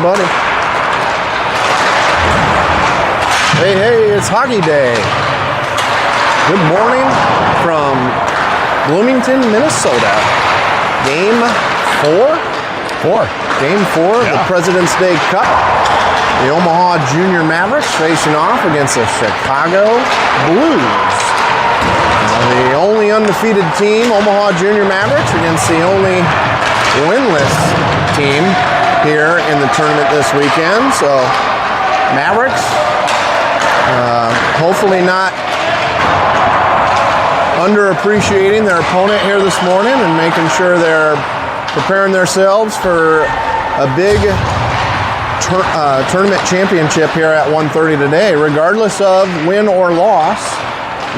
buddy. Hey, it's hockey day. Good morning from Bloomington, Minnesota. Game 4? Game 4 of the President's Day Cup. The Omaha Jr Mavericks facing off against the Chicago Blues. The only undefeated team, Omaha Jr Mavericks, against the only winless team here in the tournament this weekend. So Mavericks, hopefully not underappreciating their opponent here this morning and making sure they're preparing themselves for a big tournament championship here at 1:30 today. Regardless of win or loss,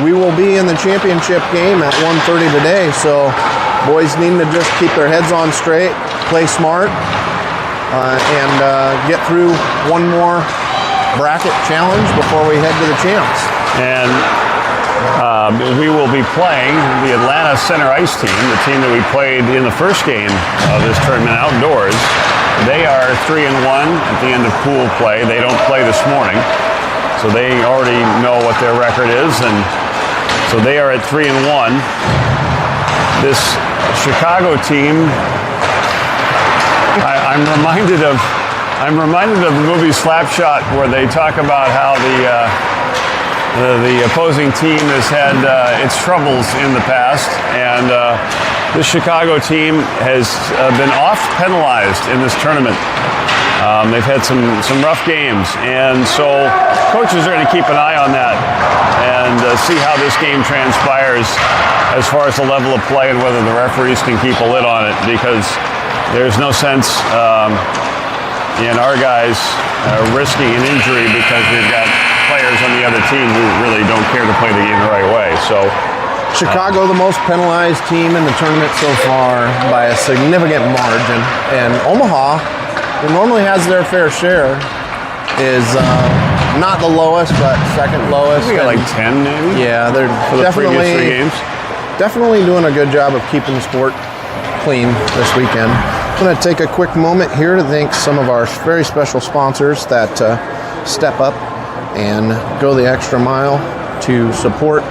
we will be in the championship game at 1:30 today. So boys need to just keep their heads on straight, play smart, and get through one more bracket challenge before we head to the champs. And we will be playing the Atlanta Center Ice team, the team that we played in the first game of this tournament outdoors. They are 3-1 at the end of pool play. They don't play this morning, so they already know what their record is, and so they are at 3-1. This Chicago team, I'm reminded of the movie Slapshot, where they talk about how the opposing team has had its troubles in the past, and this Chicago team has been oft penalized in this tournament. They've had some rough games, and so coaches are going to keep an eye on that and see how this game transpires as far as the level of play and whether the referees can keep a lid on it, because there's no sense in our guys risking an injury because we've got players on the other team who really don't care to play the game the right way. So Chicago, the most penalized team in the tournament so far by a significant margin, and Omaha, who normally has their fair share, is not the lowest, but second lowest. We got like 10 maybe? Yeah, they're for the previous 3 games. Definitely doing a good job of keeping the sport clean this weekend. I'm going to take a quick moment here to thank some of our very special sponsors that step up and go the extra mile to support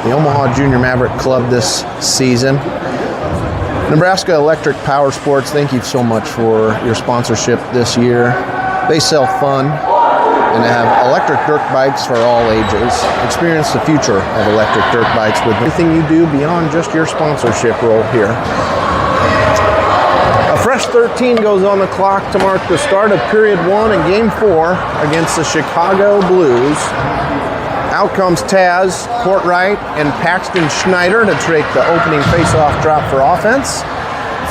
the Omaha Junior Maverick Club this season. Nebraska Electric Power Sports, thank you so much for your sponsorship this year. They sell fun and have electric dirt bikes for all ages. Experience the future of electric dirt bikes with everything you do beyond just your sponsorship role here. A fresh 13 goes on the clock to mark the start of period 1 in game 4 against the Chicago Blues. Out comes Taz, Courtright, and Paxton Schneider to take the opening face-off drop for offense.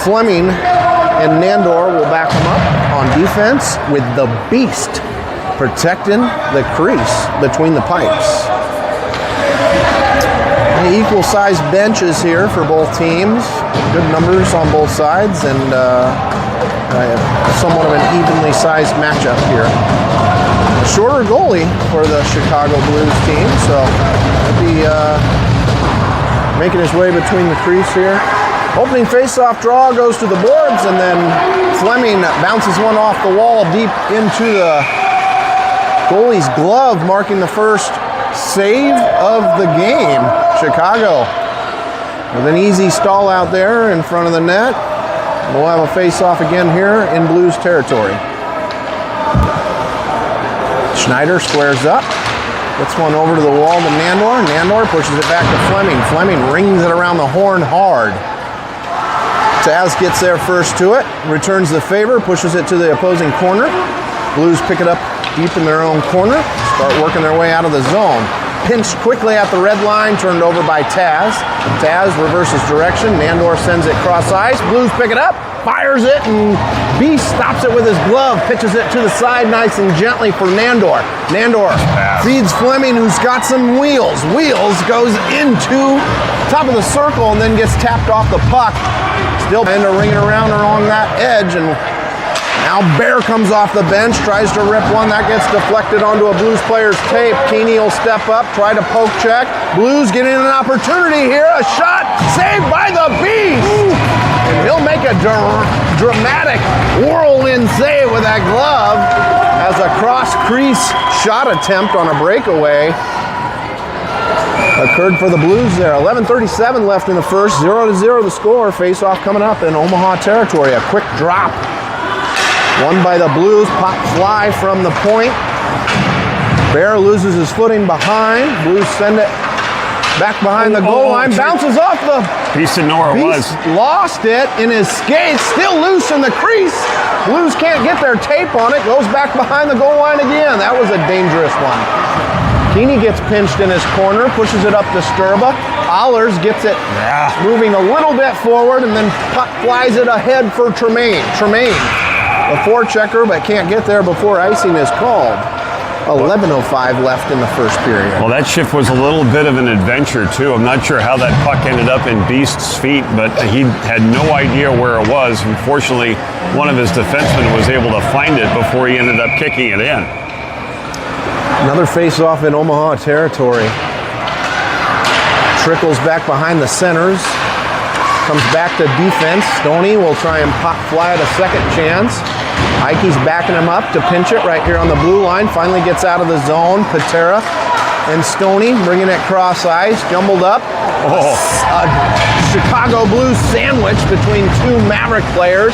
Fleming and Nandor will back them up on defense, with the Beast protecting the crease between the pipes. Equal-sized benches here for both teams. Good numbers on both sides, and somewhat of an evenly sized matchup here. A shorter goalie for the Chicago Blues team, so he'll be making his way between the crease here. Opening face-off draw goes to the boards, and then Fleming bounces one off the wall deep into the goalie's glove, marking the first save of the game. Chicago with an easy stall out there in front of the net. We'll have a face-off again here in Blues territory. Schneider squares up, gets one over to the wall to Nandor. Nandor pushes it back to Fleming. Fleming rings it around the horn hard. Taz gets there first to it, returns the favor, pushes it to the opposing corner. Blues pick it up deep in their own corner, start working their way out of the zone. Pinched quickly at the red line, turned over by Taz. Taz reverses direction. Nandor sends it cross ice. Blues pick it up, fires it, and Beast stops it with his glove, pitches it to the side nice and gently for Nandor. Nandor feeds Fleming, who's got some wheels. Wheels goes into top of the circle and then gets tapped off the puck. Still trying to ring it around along that edge, and now Bear comes off the bench, tries to rip one. That gets deflected onto a Blues player's tape. Keeney will step up, try to poke check. Blues getting an opportunity here. A shot saved by the Beast. And he'll make a dramatic whirlwind save with that glove as a cross-crease shot attempt on a breakaway occurred for the Blues there. 11:37 left in the first, 0-0 the score. Face-off coming up in Omaha territory. A quick drop. Won by the Blues. Pop fly from the point. Bear loses his footing behind. Blues send it back behind the goal line. Bounces off the... Beast didn't know where it was. Lost it in his skates. Still loose in the crease. Blues can't get their tape on it. Goes back behind the goal line again. That was a dangerous one. Keeney gets pinched in his corner. Pushes it up to Sturba. Allers gets it moving a little bit forward, and then puck flies it ahead for Tremaine. Tremaine, the forechecker, but can't get there before icing is called. 11:05 left in the first period. Well, that shift was a little bit of an adventure, too. I'm not sure how that puck ended up in Beast's feet, but he had no idea where it was. Unfortunately, one of his defensemen was able to find it before he ended up kicking it in. Another face-off in Omaha territory. Trickles back behind the centers. Comes back to defense. Stoney will try and pop fly at a second chance. Ikey's backing him up to pinch it right here on the blue line. Finally gets out of the zone. Patera and Stoney bringing it cross ice. Jumbled up. A Chicago Blues sandwich between two Maverick players.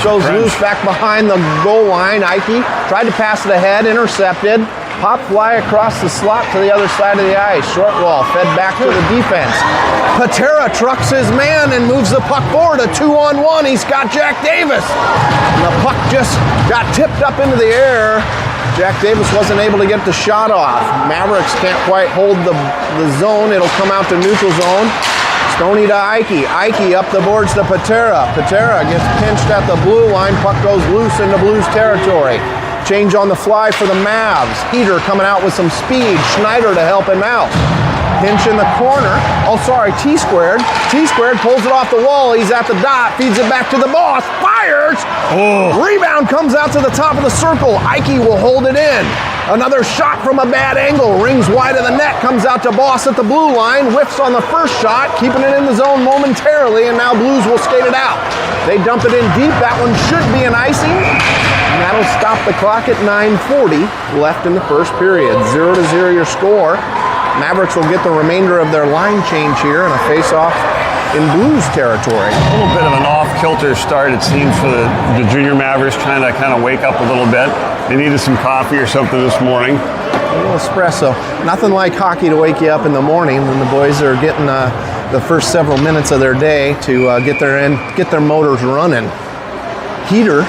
Goes loose back behind the goal line. Ikey tried to pass it ahead. Intercepted. Pop fly across the slot to the other side of the ice. Short wall fed back to the defense. Patera trucks his man and moves the puck forward. A 2-on-1. He's got Jack Davis. And the puck just got tipped up into the air. Jack Davis wasn't able to get the shot off. Mavericks can't quite hold the zone. It'll come out to neutral zone. Stoney to Ikey. Ikey up the boards to Patera. Patera gets pinched at the blue line. Puck goes loose into Blues territory. Change on the fly for the Mavs. Heater coming out with some speed. Schneider to help him out. Pinch in the corner. Oh, sorry, T-squared. T-squared pulls it off the wall. He's at the dot. Feeds it back to the boss. Fires! Rebound comes out to the top of the circle. Ikey will hold it in. Another shot from a bad angle. Rings wide of the net. Comes out to Boss at the blue line. Whiffs on the first shot. Keeping it in the zone momentarily. And now Blues will skate it out. They dump it in deep. That one should be an icing. And that'll stop the clock at 9:40 left in the first period. 0-0 your score. Mavericks will get the remainder of their line change here in a face-off in Blues territory. A little bit of an off-kilter start, it seems, for the Junior Mavericks, trying to kind of wake up a little bit. They needed some coffee or something this morning. A little espresso. Nothing like hockey to wake you up in the morning when the boys are getting the first several minutes of their day to get their motors running. Heater,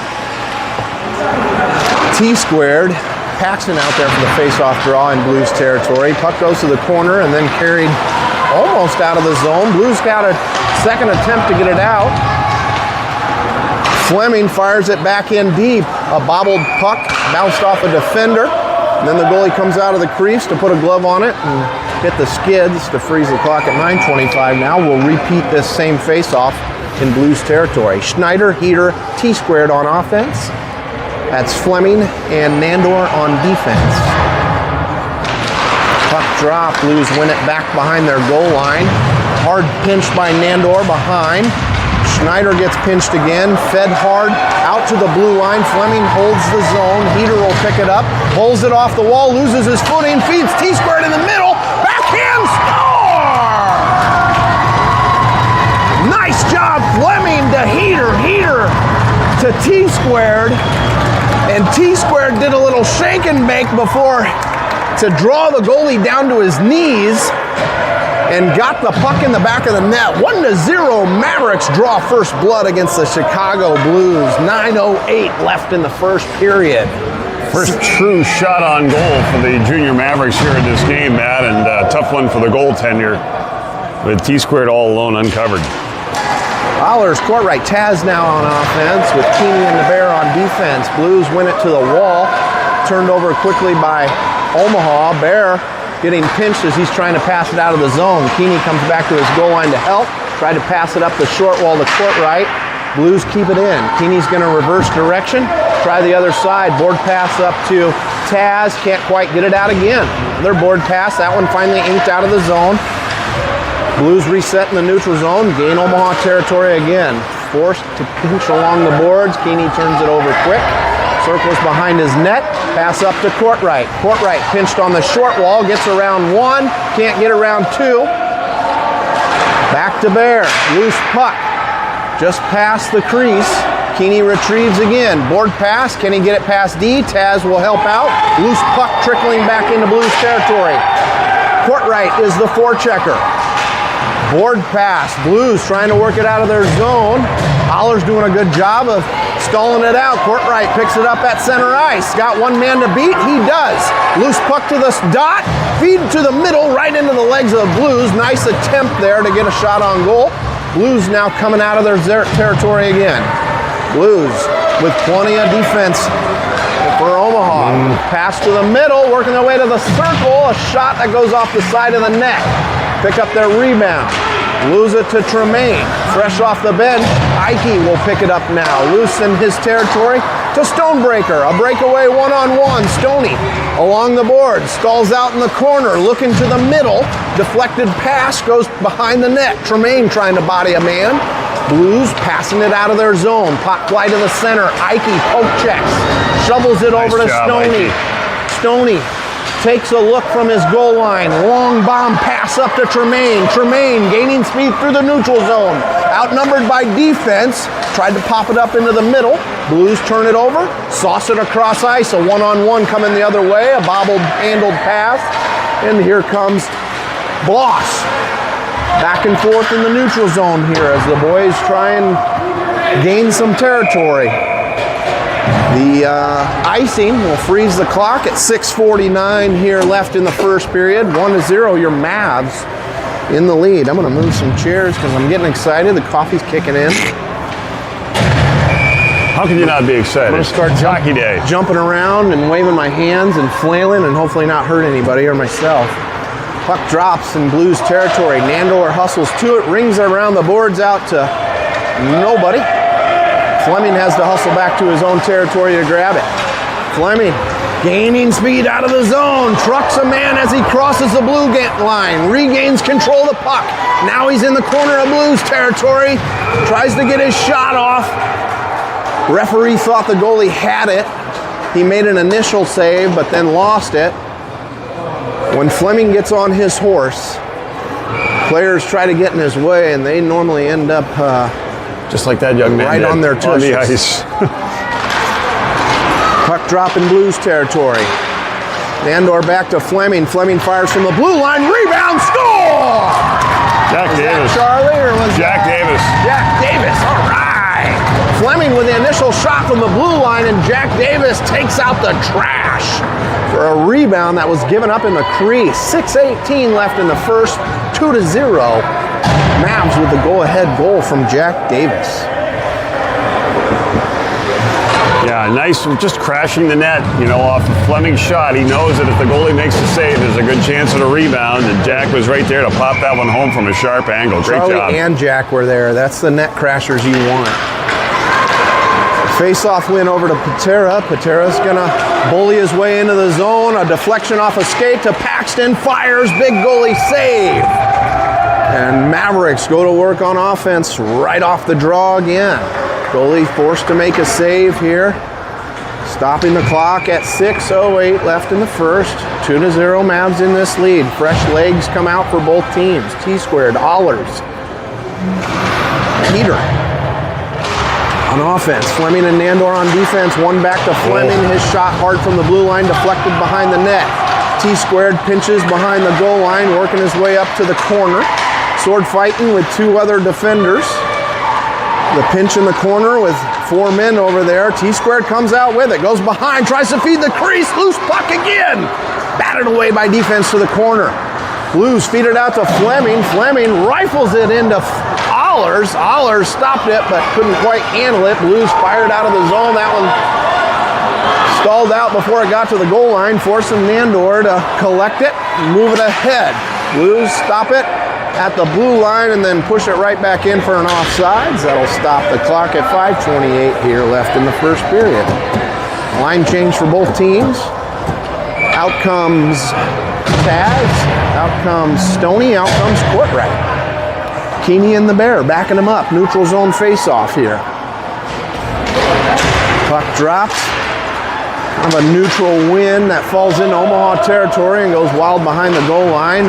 T-squared. Paxton out there for the face-off draw in Blues territory. Puck goes to the corner and then carried almost out of the zone. Blues got a second attempt to get it out. Fleming fires it back in deep. A bobbled puck bounced off a defender. And then the goalie comes out of the crease to put a glove on it and hit the skids to freeze the clock at 9:25. Now we'll repeat this same face-off in Blues territory. Schneider, Heater, T-squared on offense. That's Fleming and Nandor on defense. Puck drop. Blues win it back behind their goal line. Hard pinch by Nandor behind. Schneider gets pinched again. Fed hard out to the blue line. Fleming holds the zone. Heater will pick it up. Pulls it off the wall. Loses his footing. Feeds T-squared in the middle. Backhand score! Nice job, Fleming to Heater. Heater to T-squared. And T-squared did a little shake and bake before to draw the goalie down to his knees and got the puck in the back of the net. 1-0 Mavericks draw first blood against the Chicago Blues. 9:08 left in the first period. First true shot on goal for the Junior Mavericks here in this game, Matt, and a tough one for the goaltender with T-squared all alone uncovered. Allers court right. Taz now on offense with Keeney and the Bear on defense. Blues win it to the wall. Turned over quickly by Omaha. Bear getting pinched as he's trying to pass it out of the zone. Keeney comes back to his goal line to help. Tried to pass it up the short wall to court right. Blues keep it in. Keeney's going to reverse direction. Try the other side. Board pass up to Taz. Can't quite get it out again. Another board pass. That one finally inked out of the zone. Blues reset in the neutral zone, gain Omaha territory again. forced to pinch along the boards. Keeney turns it over quick. Circles behind his net. Pass up to Courtright. Courtright pinched on the short wall. Gets around one. Can't get around two. Back to Bear. Loose puck. Just past the crease. Keeney retrieves again. Board pass. Can he get it past D? Taz will help out. Loose puck trickling back into Blues territory. Courtright is the forechecker. Board pass. Blues trying to work it out of their zone. Holler's doing a good job of stalling it out. Courtright picks it up at center ice. Got one man to beat. He does. Loose puck to the dot. Feed to the middle, right into the legs of the Blues. Nice attempt there to get a shot on goal. Blues now coming out of their territory again. Blues with plenty of defense for Omaha. Pass to the middle, working their way to the circle. A shot that goes off the side of the net. Pick up their rebound. Lose it to Tremaine. Fresh off the bench, Ike will pick it up now. Loose in his territory to Stonebreaker. A breakaway one-on-one. Stoney along the board. Stalls out in the corner. Looking to the middle. Deflected pass goes behind the net. Tremaine trying to body a man. Blues passing it out of their zone. Pop fly to the center. Ike poke checks. Shovels it over to Stoney. Stoney takes a look from his goal line. Long bomb pass up to Tremaine. Tremaine gaining speed through the neutral zone. Outnumbered by defense. Tried to pop it up into the middle. Blues turn it over. Sauce it across ice. A one-on-one coming the other way. A bobbled, handled pass. And here comes Bloss. Back and forth in the neutral zone here as the boys try and gain some territory. The icing will freeze the clock at 6:49 here left in the first period. 1-0, your Mavs in the lead. I'm going to move some chairs because I'm getting excited. The coffee's kicking in. How can you not be excited? I'm going to start Jockey Day. Jumping around and waving my hands and flailing and hopefully not hurt anybody or myself. Puck drops in Blues territory. Nandor hustles to it, rings it around the boards out to nobody. Fleming has to hustle back to his own territory to grab it. Fleming gaining speed out of the zone. Trucks a man as he crosses the blue line. Regains control of the puck. Now he's in the corner of Blues territory. Tries to get his shot off. Referee thought the goalie had it. He made an initial save but then lost it. When Fleming gets on his horse, players try to get in his way, and they normally end up just like that young man right did, on their tushes. on the ice. Puck drop in Blues territory. Nandor back to Fleming. Fleming fires from the blue line. Rebound, score! Jack Was Davis. that Charlie or was Jack Davis. Jack Davis, all right. Fleming with the initial shot from the blue line, and Jack Davis takes out the trash for a rebound that was given up in the crease. 6:18 left in the first, 2-0. Mavs with the go-ahead goal from Jack Davis. Yeah, nice, just crashing the net, off a Fleming shot. He knows that if the goalie makes a save, there's a good chance of a rebound, and Jack was right there to pop that one home from a sharp angle. Great Charlie job. and Jack were there. That's the net crashers you want. Face-off win over to Patera. Patera's going to bully his way into the zone. A deflection off a skate to Paxton. Fires. Big goalie save. And Mavericks go to work on offense right off the draw again. Goalie forced to make a save here. Stopping the clock at 6:08 left in the first. 2-0 Mavs in this lead. Fresh legs come out for both teams. T-squared. Allers. Peter. On offense, Fleming and Nandor on defense. One back to Fleming. His shot hard from the blue line, deflected behind the net. T-squared pinches behind the goal line, working his way up to the corner. Sword fighting with two other defenders. The pinch in the corner with four men over there. T-squared comes out with it, goes behind, tries to feed the crease. Loose puck again. Batted away by defense to the corner. Blues feed it out to Fleming. Fleming rifles it into Allers. Allers stopped it but couldn't quite handle it. Blues fired out of the zone. That one stalled out before it got to the goal line, forcing Nandor to collect it and move it ahead. Blues stop it at the blue line and then push it right back in for an offsides. That'll stop the clock at 5:28 here left in the first period. Line change for both teams. Out comes Taz. Out comes Stoney. Out comes Courtright. Keeney and the Bear backing him up. Neutral zone face-off here. Puck drops. Kind of a neutral win that falls into Omaha territory and goes wild behind the goal line.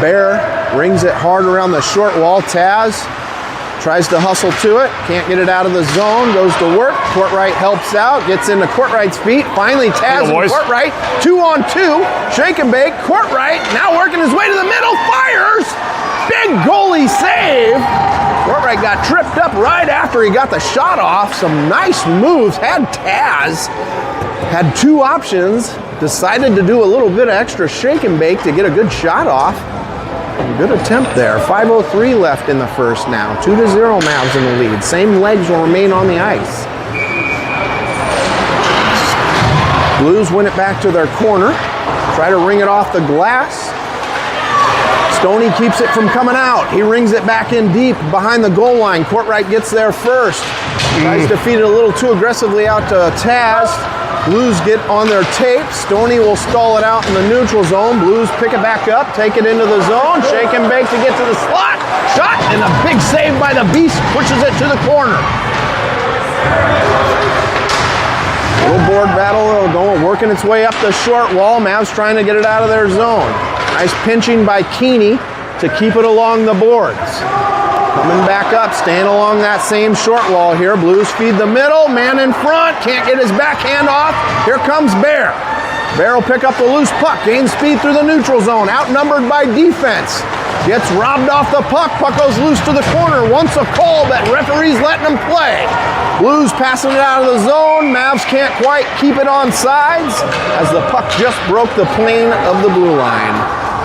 Bear rings it hard around the short wall. Taz tries to hustle to it. Can't get it out of the zone. Goes to work. Courtright helps out. Gets into Courtright's feet. Finally, Taz and Courtright. 2-on-2. Shake and bake. Courtright now working his way to the middle. Fires. Big goalie save. Courtright got tripped up right after he got the shot off. Some nice moves. Had Taz. Had two options. Decided to do a little bit of extra shake and bake to get a good shot off. Good attempt there. 5:03 left in the first now. 2-0 Mavs in the lead. Same legs will remain on the ice. Blues win it back to their corner. Try to ring it off the glass. Stoney keeps it from coming out. He rings it back in deep behind the goal line. Courtright gets there first. Tries to feed it a little too aggressively out to Taz. Blues get on their tape. Stoney will stall it out in the neutral zone. Blues pick it back up, take it into the zone, shake and bake to get to the slot. Shot, and a big save by the Beast pushes it to the corner. Little board battle going, working its way up the short wall. Mavs trying to get it out of their zone. Nice pinching by Keeney to keep it along the boards. Coming back up, staying along that same short wall here. Blues feed the middle, man in front, can't get his backhand off. Here comes Bear. Bear will pick up the loose puck, gains speed through the neutral zone, outnumbered by defense. Gets robbed off the puck, puck goes loose to the corner. Wants a call, but referee's letting him play. Blues passing it out of the zone. Mavs can't quite keep it on sides as the puck just broke the plane of the blue line.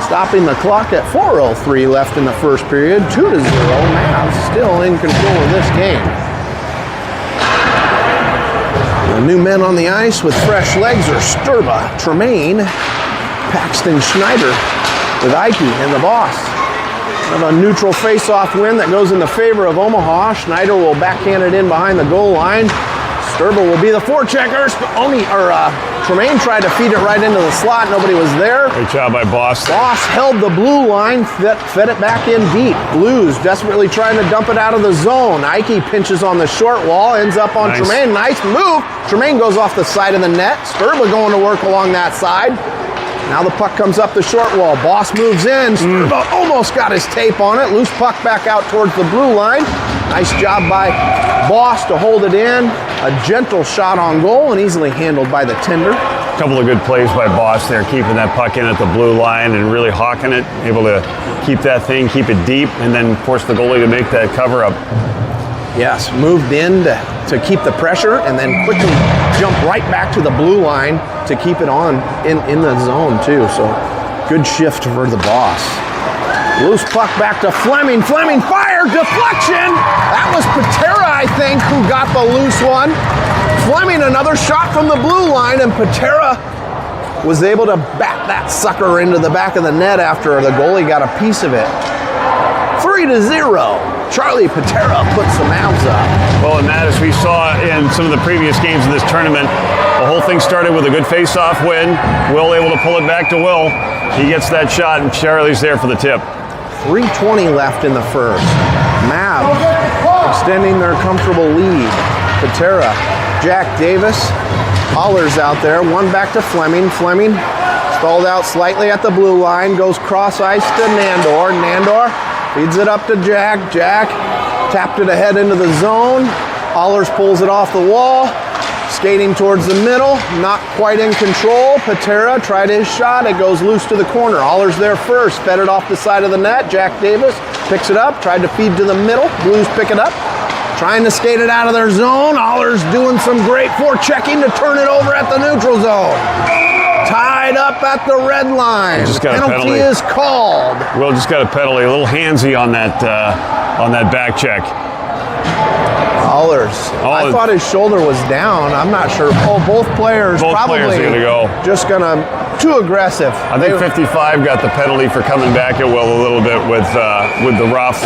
Stopping the clock at 4:03 left in the first period. 2-0. Mavs still in control of this game. The new men on the ice with fresh legs are Sturba, Tremaine, Paxton Schneider with Ike and the boss. Kind of a neutral face-off win that goes in the favor of Omaha. Schneider will backhand it in behind the goal line. Sturba will be the forechecker. Tremaine tried to feed it right into the slot. Nobody was there. Great job by Boss. Boss held the blue line, fed it back in deep. Blues desperately trying to dump it out of the zone. Ike pinches on the short wall, ends up on Tremaine. Nice move. Tremaine goes off the side of the net. Sturba going to work along that side. Now the puck comes up the short wall. Boss moves in. Sturba almost got his tape on it. Loose puck back out towards the blue line. Nice job by Boss to hold it in. A gentle shot on goal and easily handled by the tender. A couple of good plays by Boss there, keeping that puck in at the blue line and really hawking it, able to keep that thing, keep it deep, and then force the goalie to make that cover up. Yes, moved in to keep the pressure and then quickly jump right back to the blue line to keep it on in the zone too. So good shift for the Boss. Loose puck back to Fleming. Fleming fire, deflection. That was Patera, I think, who got the loose one. Fleming, another shot from the blue line, and Patera was able to bat that sucker into the back of the net after the goalie got a piece of it. 3-0. Charlie Patera puts the Mavs up. Well, and that, as we saw in some of the previous games of this tournament, the whole thing started with a good face-off win. Will able to pull it back to Will. He gets that shot, and Charlie's there for the tip. 3:20 left in the first. Mavs extending their comfortable lead. Patera, Jack Davis, Hollers out there. One back to Fleming. Fleming stalled out slightly at the blue line. Goes cross ice to Nandor. Nandor feeds it up to Jack. Jack tapped it ahead into the zone. Hollers pulls it off the wall. Skating towards the middle, not quite in control. Patera tried his shot, it goes loose to the corner. Allers there first, fed it off the side of the net. Jack Davis picks it up, tried to feed to the middle. Blues pick it up, trying to skate it out of their zone. Allers doing some great forechecking to turn it over at the neutral zone. Tied up at the red line. Penalty is called. Will just got a penalty, a little handsy on that back check. Hollers. I thought his shoulder was down. I'm not sure. Both players probably are going to go. Just going to too aggressive. I think 55 got the penalty for coming back at Will a little bit with the rough.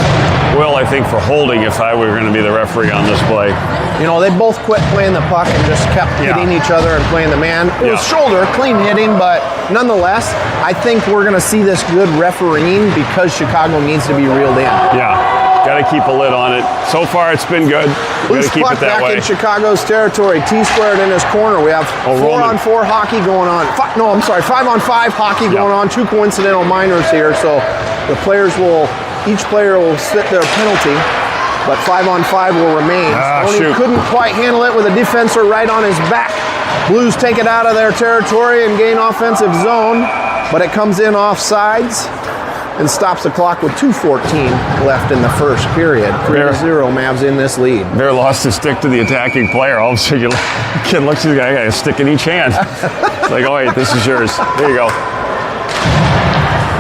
Will, I think, for holding if I were going to be the referee on this play. You know, they both quit playing the puck and just kept hitting each other and playing the man. It was shoulder, clean hitting, but nonetheless, I think we're going to see this good refereeing because Chicago needs to be reeled in. Yeah. Got to keep a lid on it. So far, it's been good. Got Loose to keep puck it that back way. in Chicago's territory. T-squared in his corner. We have 4-on-4 hockey going on. 5-on-5 hockey going on. 2 coincidental minors here. So the players each player will sit their penalty, but 5-on-5 will remain. Stoney couldn't quite handle it with a defender right on his back. Blues take it out of their territory and gain offensive zone, but it comes in offsides and stops the clock with 2:14 left in the first period. 3-0, Mavs in this lead. Bear lost his stick to the attacking player. All of a sudden, kid looks at the guy, I got a stick in each hand. It's like, oh wait, this is yours. There you go.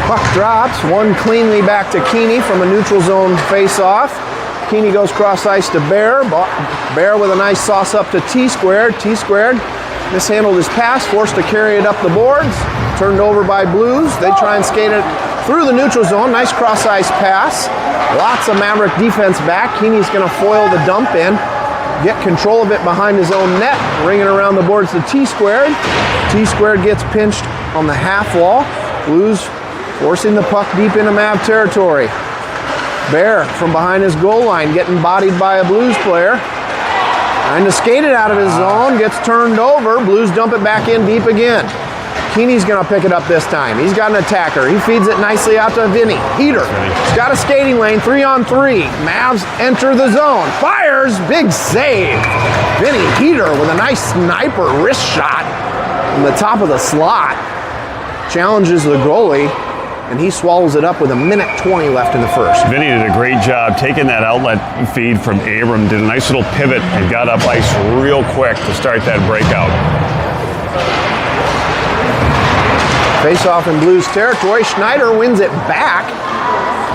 Puck drops, one cleanly back to Keeney from a neutral zone face-off. Keeney goes cross ice to Bear. Bear with a nice sauce up to T-squared. T-squared mishandled his pass, forced to carry it up the boards. Turned over by Blues. They try and skate it through the neutral zone. Nice cross ice pass. Lots of Maverick defense back. Keeney's going to foil the dump in. Get control of it behind his own net. Ringing around the boards to T-squared. T-squared gets pinched on the half wall. Blues forcing the puck deep into Mav territory. Bear from behind his goal line getting bodied by a Blues player. Trying to skate it out of his zone. Gets turned over. Blues dump it back in deep again. Keeney's going to pick it up this time. He's got an attacker. He feeds it nicely out to Vinny. Heater. He's got a skating lane. 3-on-3. Mavs enter the zone. Fires. Big save. Vinny Heater with a nice sniper wrist shot from the top of the slot. Challenges the goalie, and he swallows it up with 1:20 left in the first. Vinny did a great job taking that outlet feed from Abram, did a nice little pivot and got up ice real quick to start that breakout. Face-off in Blues territory. Schneider wins it back.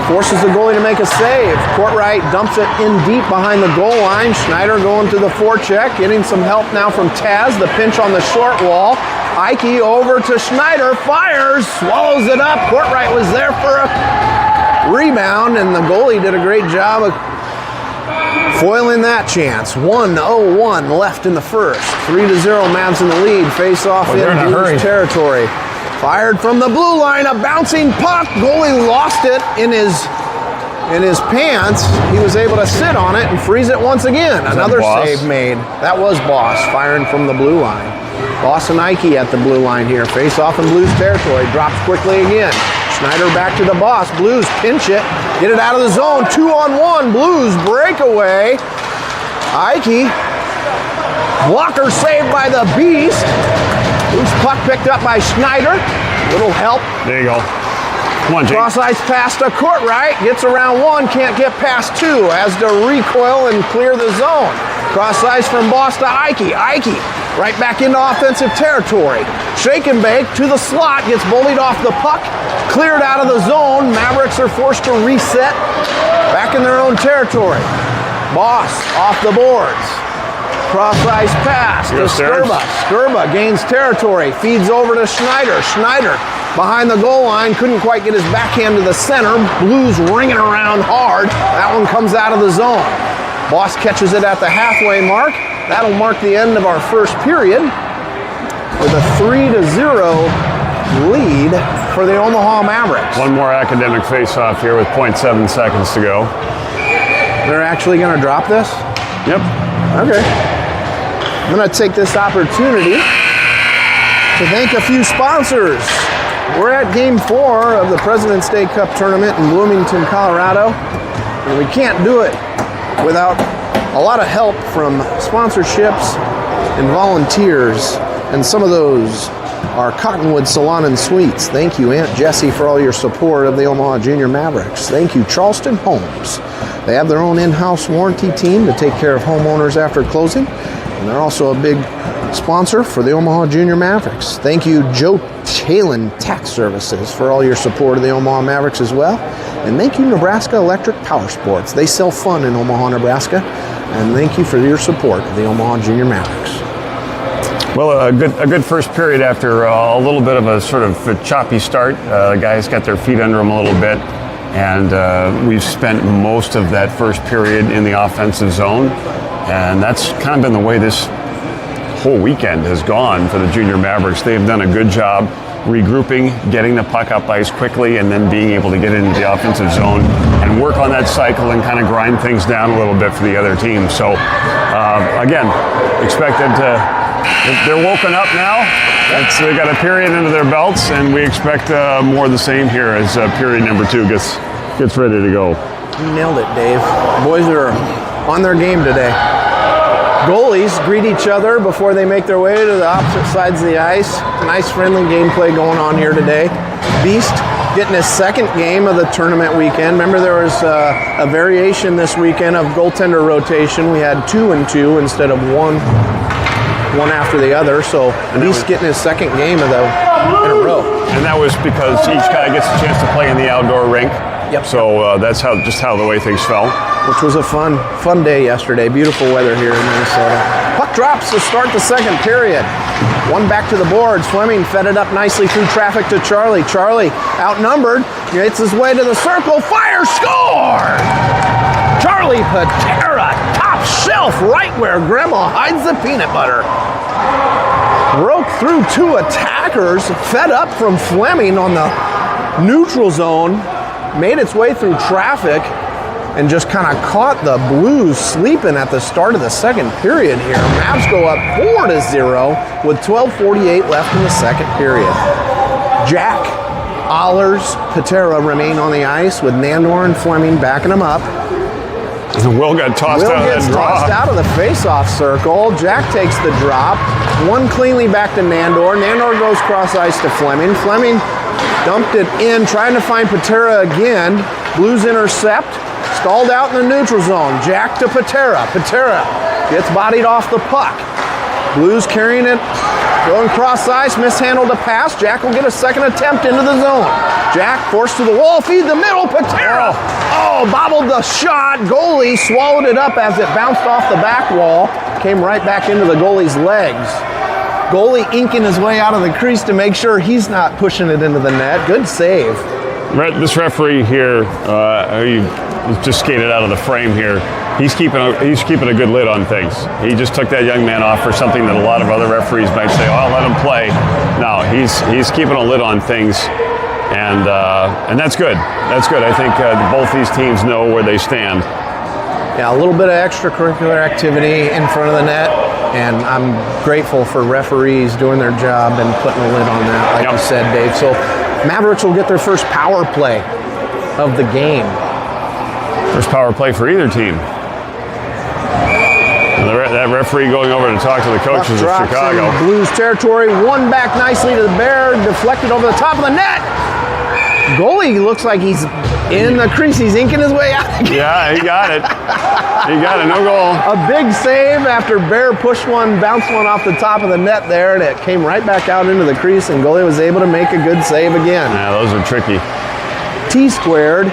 Forces the goalie to make a save. Courtright dumps it in deep behind the goal line. Schneider going to the forecheck. Getting some help now from Taz. The pinch on the short wall. Ike over to Schneider. Fires. Swallows it up. Courtright was there for a rebound, and the goalie did a great job of foiling that chance. 1:01 left in the first. 3-0 Mavs in the lead. Face-off in Blues territory. Fired from the blue line, a bouncing puck. Goalie lost it in his pants. He was able to sit on it and freeze it once again. Another save made. That was Boss firing from the blue line. Boss and Ike at the blue line here. Face off in Blues territory. Drops quickly again. Schneider back to the Boss. Blues pinch it. Get it out of the zone. 2-on-1. Blues breakaway. Ike. Blocker saved by the Beast. Loose puck picked up by Schneider. Little help. There you go. Come on, Jake. Cross ice pass to Courtright. Gets around one. Can't get past two. Has to recoil and clear the zone. Cross ice from Boss to Ike. Ike right back into offensive territory. Shake and bake to the slot. Gets bullied off the puck. Cleared out of the zone. Mavericks are forced to reset. Back in their own territory. Boss off the boards. Cross ice pass to Skirba. Skirba gains territory, feeds over to Schneider. Schneider behind the goal line, couldn't quite get his backhand to the center. Blues ringing around hard. That one comes out of the zone. Boss catches it at the halfway mark. That'll mark the end of our first period with a 3-0 lead for the Omaha Mavericks. One more academic face-off here with 0.7 seconds to go. They're actually going to drop this? Yep. Okay. I'm going to take this opportunity to thank a few sponsors. We're at Game 4 of the President's Day Cup Tournament in Bloomington, Colorado. And we can't do it without a lot of help from sponsorships and volunteers. And some of those are Cottonwood Salon and Suites. Thank you, Aunt Jessie, for all your support of the Omaha Jr Mavericks. Thank you, Charleston Homes. They have their own in-house warranty team to take care of homeowners after closing. And they're also a big sponsor for the Omaha Jr Mavericks. Thank you, Joe Chalin Tax Services, for all your support of the Omaha Mavericks as well. And thank you, Nebraska Electric Power Sports. They sell fun in Omaha, Nebraska. And thank you for your support of the Omaha Jr Mavericks. Well, a good first period after a little bit of a sort of a choppy start. The guys got their feet under them a little bit. And we've spent most of that first period in the offensive zone. And that's kind of been the way this whole weekend has gone for the Junior Mavericks. They've done a good job regrouping, getting the puck up ice quickly, and then being able to get into the offensive zone and and work on that cycle and kind of grind things down a little bit for the other team. So again, expect them to, they're woken up now. They got a period into their belts, and we expect more of the same here as period number 2 gets ready to go. You nailed it, Dave. Boys are on their game today. Goalies greet each other before they make their way to the opposite sides of the ice. Nice friendly gameplay going on here today. Beast getting his second game of the tournament weekend. Remember, there was a variation this weekend of goaltender rotation. We had 2 and 2 instead of one after the other. So Beast getting his second game in a row. And that was because each guy gets a chance to play in the outdoor rink. Yep. So that's how the way things fell. Which was a fun day yesterday. Beautiful weather here in Minnesota. Puck drops to start the second period. One back to the boards. Fleming fed it up nicely through traffic to Charlie. Charlie, outnumbered, gets his way to the circle. Fire, score! Charlie Patera, top shelf, right where Grandma hides the peanut butter. Broke through 2 attackers, fed up from Fleming on the neutral zone, made its way through traffic, and just kind of caught the Blues sleeping at the start of the second period here. Mavs go up 4-0 with 12:48 left in the second period. Jack, Allers, Patera remain on the ice with Nandor and Fleming backing them up. Will got tossed out of that draw. Tossed out of the face-off circle. Jack takes the drop. One cleanly back to Nandor. Nandor goes cross ice to Fleming. Fleming dumped it in, trying to find Patera again. Blues intercept. Stalled out in the neutral zone. Jack to Patera. Patera gets bodied off the puck. Blues carrying it, going cross ice, mishandled a pass. Jack will get a second attempt into the zone. Jack forced to the wall, feed the middle. Patera, bobbled the shot. Goalie swallowed it up as it bounced off the back wall. Came right back into the goalie's legs. Goalie inking his way out of the crease to make sure he's not pushing it into the net. Good save. This referee here, he just skated out of the frame here. He's keeping a good lid on things. He just took that young man off for something that a lot of other referees might say, "Oh, I'll let him play." No, he's keeping a lid on things, and that's good. That's good. I think both these teams know where they stand. Yeah, a little bit of extracurricular activity in front of the net, and I'm grateful for referees doing their job and putting a lid on that, like you said, Dave. So Mavericks will get their first power play of the game. First power play for either team. That referee going over to talk to the coaches of Chicago. Blues territory, one back nicely to the Bear, deflected over the top of the net. Goalie looks like he's in the crease. He's inking his way out again. Yeah, he got it. He got it, no goal. A big save after Bear pushed one, bounced one off the top of the net there, and it came right back out into the crease, and goalie was able to make a good save again. Yeah, those are tricky. T-squared.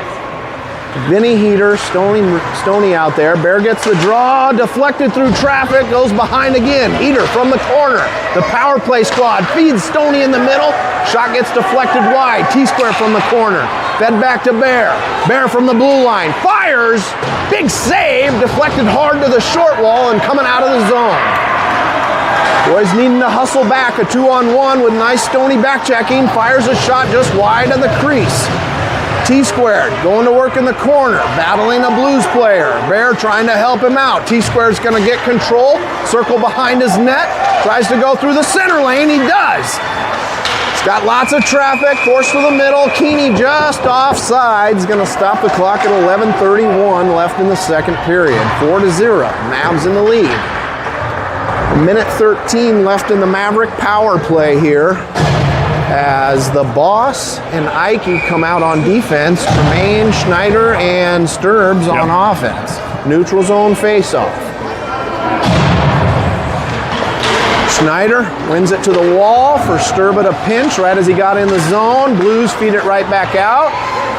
Vinny Heater, Stoney out there. Bear gets the draw, deflected through traffic, goes behind again. Heater from the corner. The power play squad feeds Stoney in the middle. Shot gets deflected wide. T-square from the corner. Fed back to Bear. Bear from the blue line. Fires. Big save. Deflected hard to the short wall and coming out of the zone. Boys needing to hustle back. A 2-on-1 with nice Stoney back checking. Fires a shot just wide of the crease. T-squared going to work in the corner, battling a Blues player. Bear trying to help him out. T-squared's going to get control, circle behind his net, tries to go through the center lane. He does. It's got lots of traffic, forced to the middle. Keeney just offside. He's going to stop the clock at 11:31 left in the second period. 4-0. Mavs in the lead. A minute 13 left in the Maverick power play here, as the Boss and Ike come out on defense. Tremaine, Schneider, and Sturbs on offense. Neutral zone faceoff. Schneider wins it to the wall for Sturb at a pinch right as he got in the zone. Blues feed it right back out.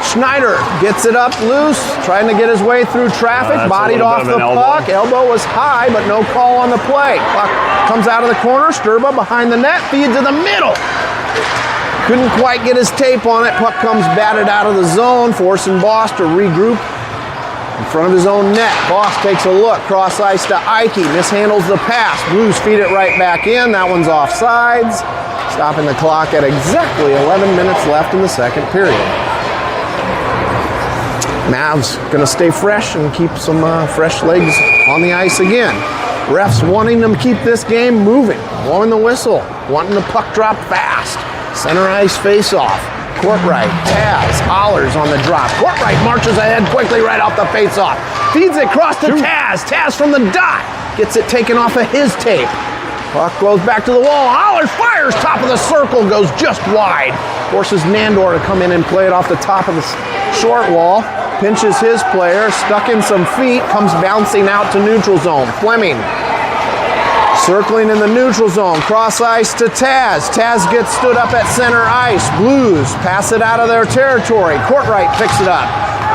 Schneider gets it up loose, trying to get his way through traffic, bodied off the puck. Elbow was high, but no call on the play. Puck comes out of the corner. Sturba behind the net, feeds in the middle. Couldn't quite get his tape on it. Puck comes batted out of the zone, forcing Boss to regroup in front of his own net. Boss takes a look, cross ice to Ike, mishandles the pass. Blues feed it right back in. That one's offsides. Stopping the clock at exactly 11 minutes left in the second period. Mavs going to stay fresh and keep some fresh legs on the ice again. Refs wanting them to keep this game moving, blowing the whistle, wanting the puck drop fast. Center ice face-off. Court right, Taz, Hollers on the drop. Court right marches ahead quickly right off the face-off. Feeds it across to Taz. Taz from the dot. Gets it taken off of his tape. Puck goes back to the wall. Hollers fires, top of the circle, goes just wide. Forces Nandor to come in and play it off the top of the short wall. Pinches his player, stuck in some feet, comes bouncing out to neutral zone. Fleming circling in the neutral zone, cross ice to Taz. Taz gets stood up at center ice. Blues pass it out of their territory. Courtright picks it up.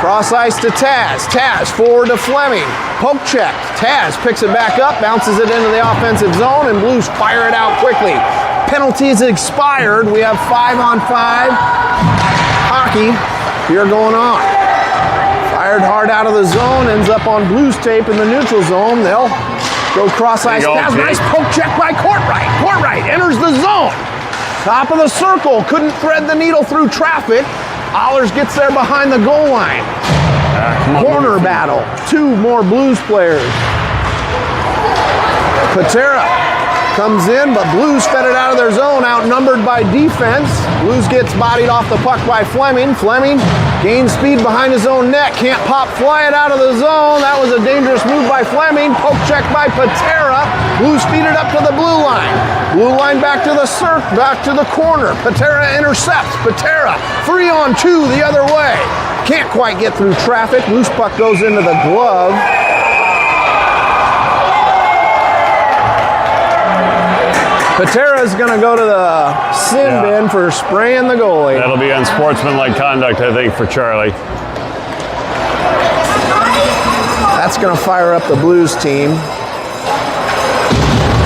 Cross ice to Taz. Taz forward to Fleming. Poke check. Taz picks it back up, bounces it into the offensive zone, and Blues fire it out quickly. Penalties expired. We have 5-on-5 hockey here going on. Fired hard out of the zone, ends up on Blues tape in the neutral zone. They'll go cross ice. Taz, nice poke check by Courtright. Courtright enters the zone. Top of the circle, couldn't thread the needle through traffic. Hollers gets there behind the goal line. Corner battle. Two more Blues players. Patera comes in, but Blues fed it out of their zone, outnumbered by defense. Blues gets bodied off the puck by Fleming. Fleming gains speed behind his own net. Can't pop, fly it out of the zone. That was a dangerous move by Fleming. Poke check by Patera. Blues feed it up to the blue line. Blue line back to the back to the corner. Patera intercepts. Patera 3-on-2 the other way. Can't quite get through traffic. Loose puck goes into the glove. Patera's going to go to the sin bin for spraying the goalie. That'll be unsportsmanlike conduct, I think, for Charlie. That's going to fire up the Blues team.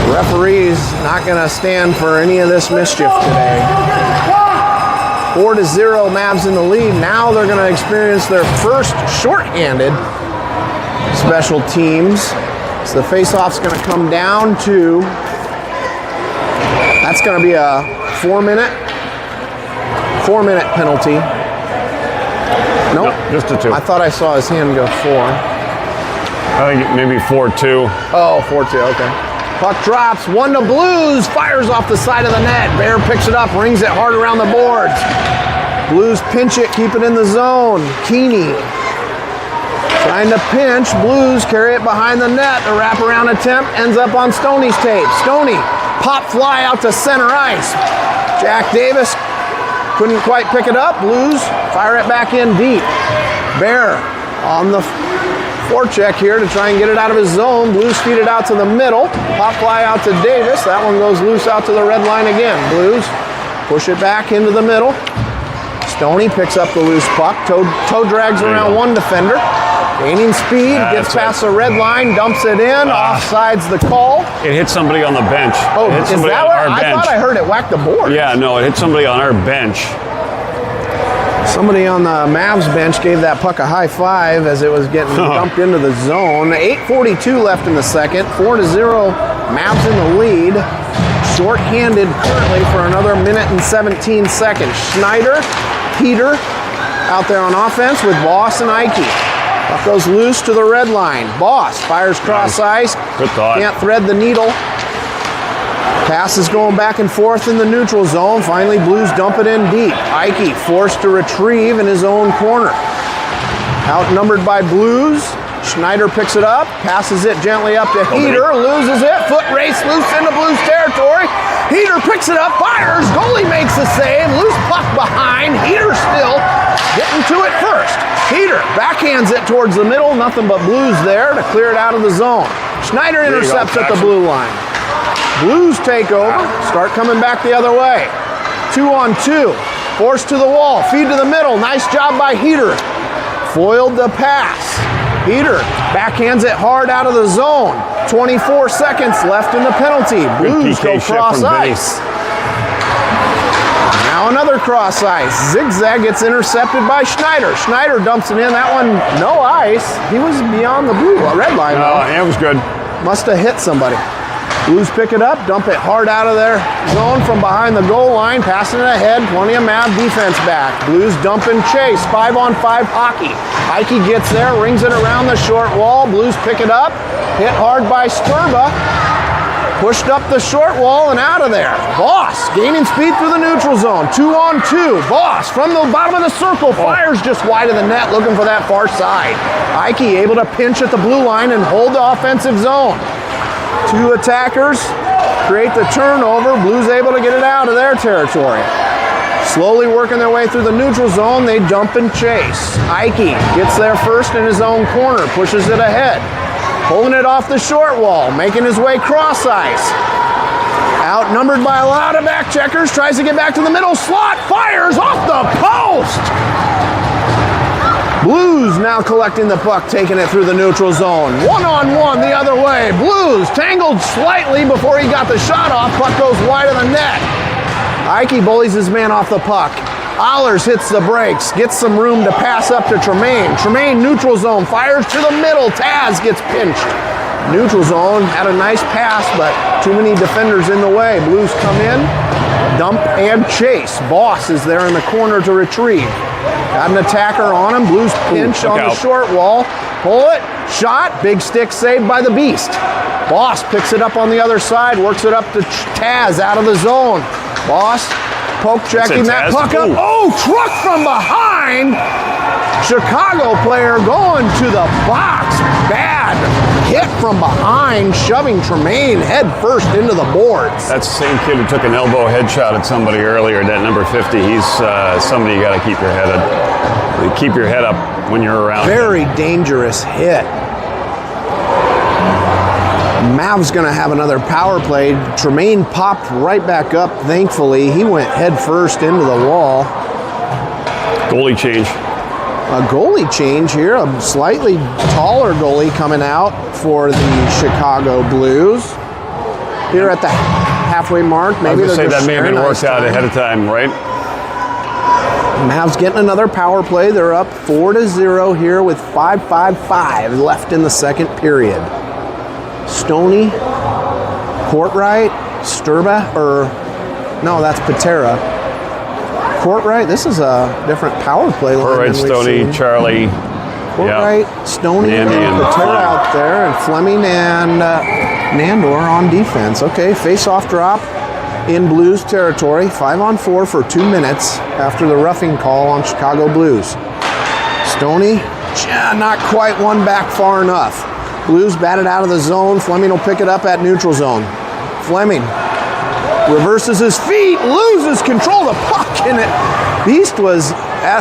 The referee's not going to stand for any of this mischief today. 4-0 Mavs in the lead. Now they're going to experience their first shorthanded special teams. So the faceoff's going to come down to... That's going to be a 4-minute penalty. Nope. No, just a 2. I thought I saw his hand go 4. I think maybe 4-2. Oh, 4-2, okay. Puck drops, 1 to Blues, fires off the side of the net. Bear picks it up, rings it hard around the boards. Blues pinch it, keep it in the zone. Keeney trying to pinch. Blues carry it behind the net. The wraparound attempt ends up on Stoney's tape. Stoney pop fly out to center ice. Jack Davis couldn't quite pick it up. Blues fire it back in deep. Bear on the forecheck here to try and get it out of his zone. Blues feed it out to the middle. Pop fly out to Davis. That one goes loose out to the red line again. Blues push it back into the middle. Stoney picks up the loose puck. Toe drags around one defender. Gaining speed, gets past the red line, dumps it in, offsides the call. It hit somebody on the bench. Oh, is that what? I thought I heard it whack the board. Yeah, no, it hit somebody on our bench. Somebody on the Mavs bench gave that puck a high five as it was getting dumped into the zone. 8:42 left in the second. 4-0, Mavs in the lead. Short-handed currently for another minute and 17 seconds. Schneider, Peter out there on offense with Boss and Ike. Puck goes loose to the red line. Boss fires cross ice. Good thought. Can't thread the needle. Pass is going back and forth in the neutral zone. Finally, Blues dump it in deep. Ike forced to retrieve in his own corner. Outnumbered by Blues. Schneider picks it up, passes it gently up to Heater, loses it. Foot race loose into Blues territory. Heater picks it up, fires. Goalie makes the save. Loose puck behind. Heater still getting to it first. Heater backhands it towards the middle. Nothing but Blues there to clear it out of the zone. Schneider intercepts at the blue line. Blues take over, start coming back the other way. 2-on-2, forced to the wall, feed to the middle. Nice job by Heater. Foiled the pass. Heater backhands it hard out of the zone. 24 seconds left in the penalty. Blues go cross ice. Now another cross ice. Zigzag gets intercepted by Schneider. Schneider dumps it in. That one, no ice. He was beyond the red line, though. It was good. Must have hit somebody. Blues pick it up, dump it hard out of their zone from behind the goal line, passing it ahead, plenty of Mav defense back. Blues dump and chase, 5-on-5 hockey. Ike gets there, rings it around the short wall. Blues pick it up, hit hard by Sturba. Pushed up the short wall and out of there. Boss gaining speed through the neutral zone. 2-on-2. Boss from the bottom of the circle fires just wide of the net looking for that far side. Ike able to pinch at the blue line and hold the offensive zone. Two attackers create the turnover. Blues able to get it out of their territory. Slowly working their way through the neutral zone, they dump and chase. Ike gets there first in his own corner, pushes it ahead. Pulling it off the short wall, making his way cross ice. Outnumbered by a lot of back checkers, tries to get back to the middle slot, fires off the post! Blues now collecting the puck, taking it through the neutral zone. 1-on-1 the other way. Blues tangled slightly before he got the shot off. Puck goes wide of the net. Ike bullies his man off the puck. Allers hits the brakes, gets some room to pass up to Tremaine. Tremaine, neutral zone, fires to the middle. Taz gets pinched. Neutral zone, had a nice pass, but too many defenders in the way. Blues come in, dump and chase. Boss is there in the corner to retrieve. Got an attacker on him. Blues pinch on the short wall. Pull it, shot, big stick saved by the Beast. Boss picks it up on the other side, works it up to Taz out of the zone. Boss poke checking that puck up. Oh, truck from behind. Chicago player going to the box. Bad hit from behind, shoving Tremaine head first into the boards. That's the same kid who took an elbow headshot at somebody earlier. That number 50. He's somebody you got to keep your head up when you're around. Very dangerous hit. Mav's going to have another power play. Tremaine popped right back up, thankfully. He went head first into the wall. Goalie change. A goalie change here. A slightly taller goalie coming out for the Chicago Blues. Here at the halfway mark. Maybe I was going to say that may have been worked out ahead of time, right? Mavs getting another power play. They're up 4-0 here with 5:55 left in the second period. Stoney, Courtright, Sturba, no, that's Patera. Courtright, this is a different power play line. Courtright, Stoney, Charlie. Courtright, Stoney, and Patera out there, and Fleming and Nandor on defense. Okay, face-off drop in Blues territory. 5-on-4 for 2 minutes after the roughing call on Chicago Blues. Stoney, not quite one back far enough. Blues batted out of the zone. Fleming will pick it up at neutral zone. Fleming reverses his feet, loses control of the puck, and Beast was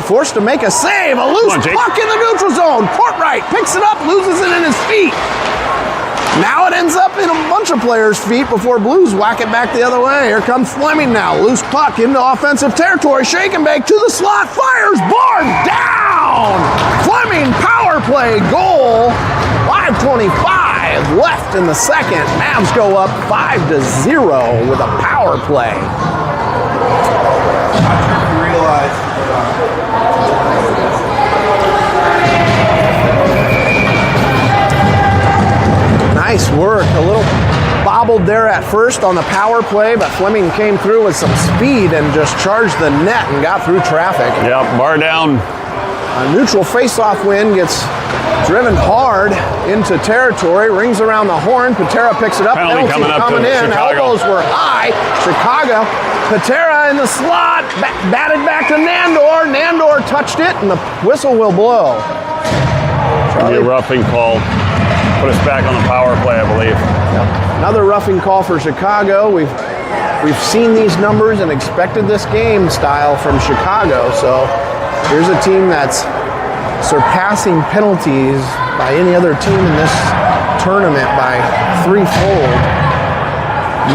forced to make a save. A loose puck in the neutral zone. Courtright picks it up, loses it in his feet. Now it ends up in a bunch of players' feet before Blues whack it back the other way. Here comes Fleming now. Loose puck into offensive territory. Shake and bake to the slot. Fires. Board down. Fleming power play goal. 5:25 left in the second. Mavs go up 5-0 with a power play. Nice work. A little bobbled there at first on the power play, but Fleming came through with some speed and just charged the net and got through traffic. Yep, bar down. A neutral face-off win gets driven hard into territory, rings around the horn. Patera picks it up. Penalty coming in. Chicago. Elbows were high. Chicago. Patera in the slot. Batted back to Nandor. Nandor touched it, and the whistle will blow. A roughing call. Put us back on the power play, I believe. Another roughing call for Chicago. We've seen these numbers and expected this game style from Chicago. So here's a team that's surpassing penalties by any other team in this tournament by threefold.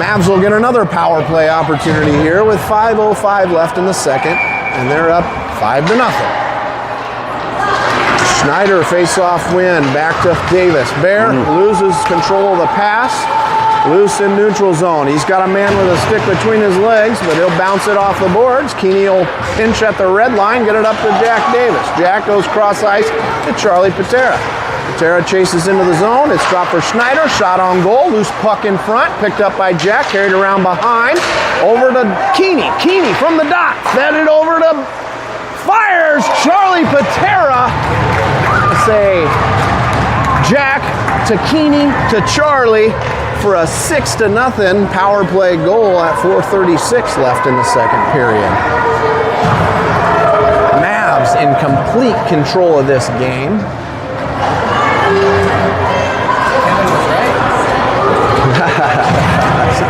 Mavs will get another power play opportunity here with 5:05 left in the second, and they're up 5-0. Schneider face-off win, back to Davis. Bear loses control of the pass. Loose in neutral zone. He's got a man with a stick between his legs, but he'll bounce it off the boards. Keeney will pinch at the red line, get it up to Jack Davis. Jack goes cross ice to Charlie Patera. Patera chases into the zone. It's dropped for Schneider. Shot on goal. Loose puck in front. Picked up by Jack. Carried around behind. Over to Keeney. Keeney from the dot. Fed it over to fires. Charlie Patera. Say Jack to Keeney to Charlie for a 6-0 power play goal at 4:36 left in the second period. Mavs in complete control of this game.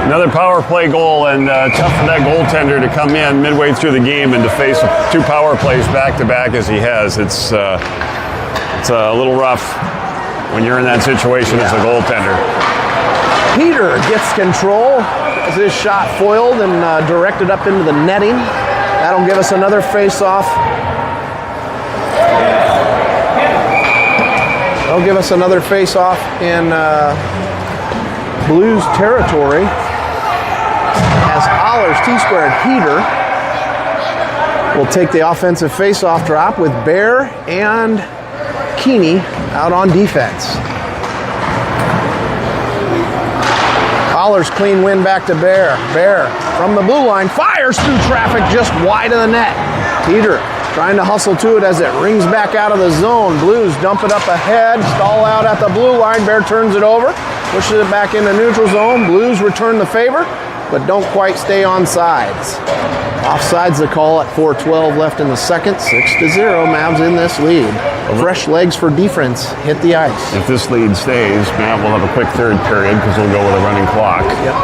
Another power play goal, and tough for that goaltender to come in midway through the game and to face 2 power plays back-to-back as he has. It's a little rough when you're in that situation as a goaltender. Peter gets control as his shot foiled and directed up into the netting. That'll give us another face-off. That'll give us another face-off in Blues territory as Allers T-squared Heater will take the offensive face-off drop with Bear and Keeney out on defense. Allers clean win back to Bear. Bear from the blue line fires through traffic just wide of the net. Heater trying to hustle to it as it rings back out of the zone. Blues dump it up ahead, stall out at the blue line. Bear turns it over, pushes it back into neutral zone. Blues return the favor, but don't quite stay on sides. Offsides the call at 4:12 left in the second. 6-0, Mavs in this lead. Fresh legs for defense hit the ice. If this lead stays, Matt will have a quick third period because we'll go with a running clock. Yep.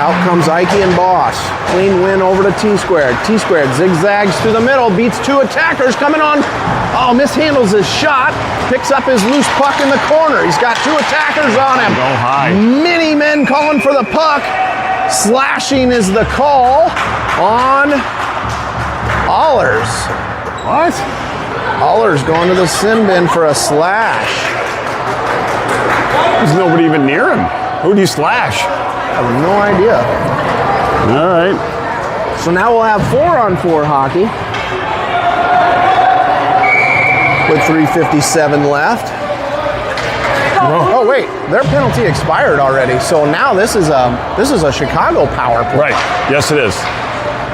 Out comes Ike and Boss. Clean win over to T-squared. T-squared zigzags through the middle, beats 2 attackers coming on. Oh, mishandles his shot. Picks up his loose puck in the corner. He's got 2 attackers on him. Go high. Many men calling for the puck. Slashing is the call on Allers. What? Allers going to the sin bin for a slash. There's nobody even near him. Who'd you slash? I have no idea. All right. So now we'll have 4-on-4 hockey with 3:57 left. Oh wait, their penalty expired already. So now this is a Chicago power play. Right. Yes, it is.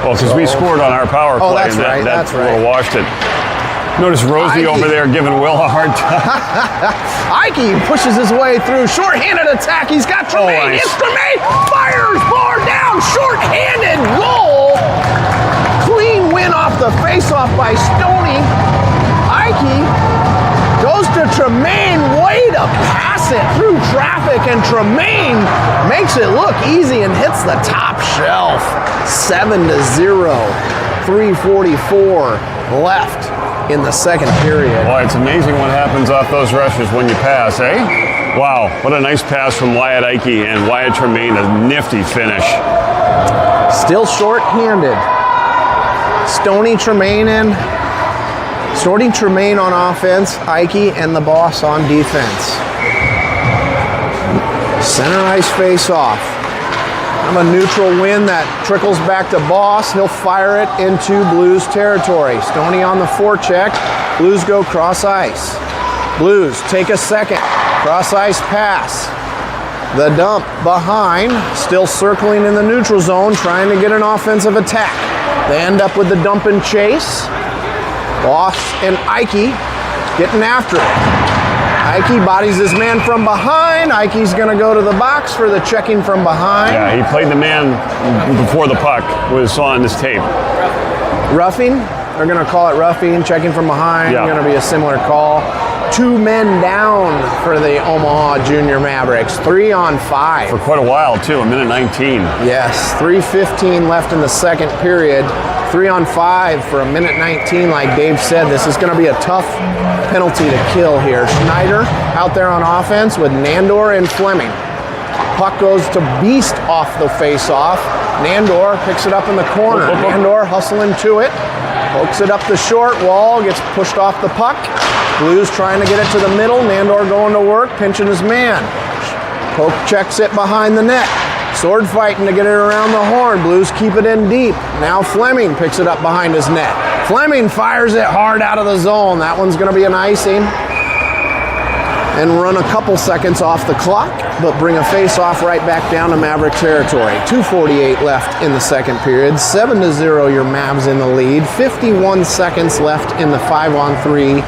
Well, because we scored on our power play. Oh, that's and right. That's right. Would have washed it. Notice Rosie over there giving Will a hard time. Ike pushes his way through. Short-handed attack. He's got Tremaine. Nice. It's Tremaine. Fires. Bar down. Short-handed goal. Clean win off the face-off by Stoney. Ike goes to Tremaine. Way to pass it through traffic, and Tremaine makes it look easy and hits the top shelf. 7-0. 3:44 left in the second period. Boy, it's amazing what happens off those rushes when you pass, eh? Wow, what a nice pass from Wyatt Ike, and Wyatt Tremaine, a nifty finish. Still short-handed. Stoney Tremaine on offense, Ike and the Boss on defense. Center ice face-off. Have a neutral win that trickles back to Boss. He'll fire it into Blues territory. Stoney on the forecheck. Blues go cross ice. Blues take a second. Cross ice pass. The dump behind. Still circling in the neutral zone, trying to get an offensive attack. They end up with the dump and chase. Boss and Ike getting after it. Ike bodies his man from behind. Ike's going to go to the box for the checking from behind. Yeah, he played the man before the puck was on this tape. Roughing. They're going to call it roughing. Checking from behind. Yeah. Going to be a similar call. 2 men down for the OMA Jr Mavericks. 3-on-5. For quite a while, too, 1:19. Yes, 3:15 left in the second period. 3-on-5 for 1:19. Like Dave said, this is going to be a tough penalty to kill here. Schneider out there on offense with Nandor and Fleming. Puck goes to Beast off the face-off. Nandor picks it up in the corner. Nandor hustling to it. Pokes it up the short wall. Gets pushed off the puck. Blues trying to get it to the middle. Nandor going to work, pinching his man. Poke checks it behind the net. Sword fighting to get it around the horn. Blues keep it in deep. Now Fleming picks it up behind his net. Fleming fires it hard out of the zone. That one's going to be an icing. and run a couple seconds off the clock, but bring a face-off right back down to Maverick territory. 2:48 left in the second period. 7-0 your Mavs in the lead. 51 seconds left in the 5-on-3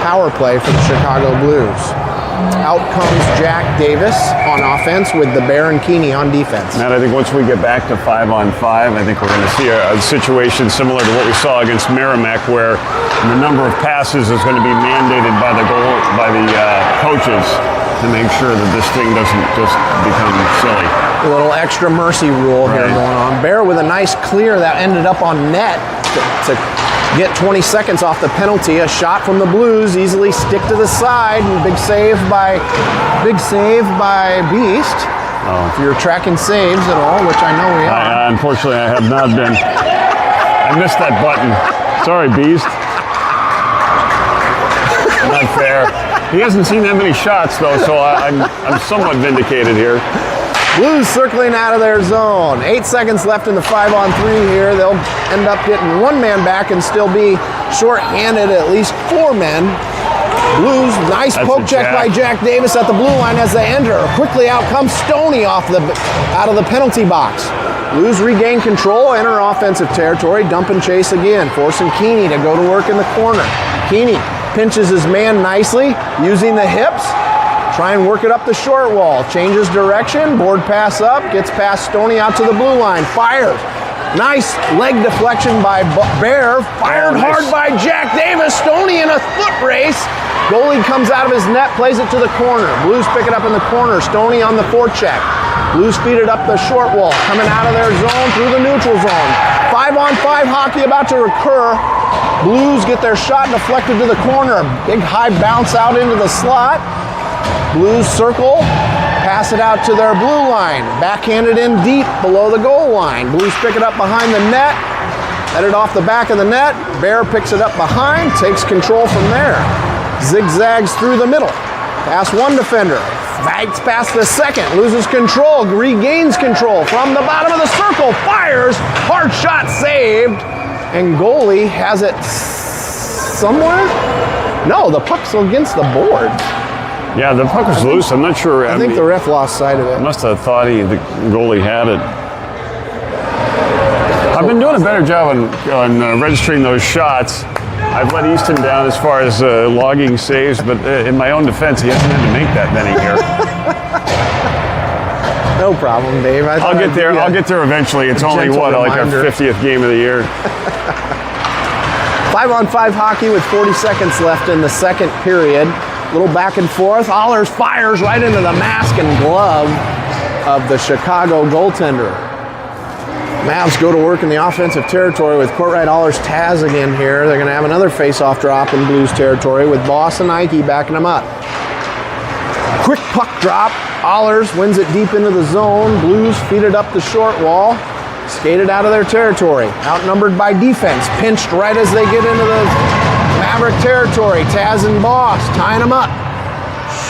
power play for the Chicago Blues. Out comes Jack Davis on offense with the Bear and Keeney on defense. Matt, I think once we get back to 5-on-5, I think we're going to see a situation similar to what we saw against Merrimack, where the number of passes is going to be mandated by the coaches to make sure that this thing doesn't just become silly. A little extra mercy rule here going on. Bear with a nice clear that ended up on net to get 20 seconds off the penalty. A shot from the Blues, easily stick to the side, and big save by Beast. If you're tracking saves at all, which I know we are. Unfortunately, I have not been. I missed that button. Sorry, Beast. Not fair. He hasn't seen that many shots, though, so I'm somewhat vindicated here. Blues circling out of their zone. 8 seconds left in the 5-on-3 here. They'll end up getting one man back and still be short-handed at least 4 men. Blues, nice poke check by Jack Davis at the blue line as they enter. Quickly out comes Stoney out of the penalty box. Blues regain control, enter offensive territory, dump and chase again, forcing Keeney to go to work in the corner. Keeney pinches his man nicely, using the hips. Try and work it up the short wall. Changes direction, board pass up, gets past Stoney out to the blue line, fires. Nice leg deflection by Bear, fired hard by Jack Davis. Stoney in a foot race. Goalie comes out of his net, plays it to the corner. Blues pick it up in the corner. Stoney on the forecheck. Blues feed it up the short wall, coming out of their zone through the neutral zone. 5-on-5 hockey about to recur. Blues get their shot deflected to the corner. Big high bounce out into the slot. Blues circle, pass it out to their blue line. Backhanded in deep below the goal line. Blues pick it up behind the net. Headed off the back of the net. Bear picks it up behind, takes control from there. Zigzags through the middle. Past one defender. Fights past the second. Loses control. Regains control from the bottom of the circle. Fires. Hard shot saved. And goalie has it somewhere? No, the puck's against the board. Yeah, the puck was loose. I'm not sure. I think the ref lost sight of it. Must have thought the goalie had it. I've been doing a better job on registering those shots. I've let Easton down as far as logging saves, but in my own defense, he hasn't had to make that many here. No problem, Dave. I'll get there. I'll get there eventually. It's only like our 50th game of the year. 5-on-5 hockey with 40 seconds left in the second period. Little back and forth. Allers fires right into the mask and glove of the Chicago goaltender. Mavs go to work in the offensive territory with Courtright, Allers, Taz again here. They're going to have another face-off drop in Blues territory with Boss and Ike backing them up. Quick puck drop. Allers wins it deep into the zone. Blues feed it up the short wall. Skated out of their territory. Outnumbered by defense. Pinched right as they get into the Maverick territory. Taz and Boss tying them up.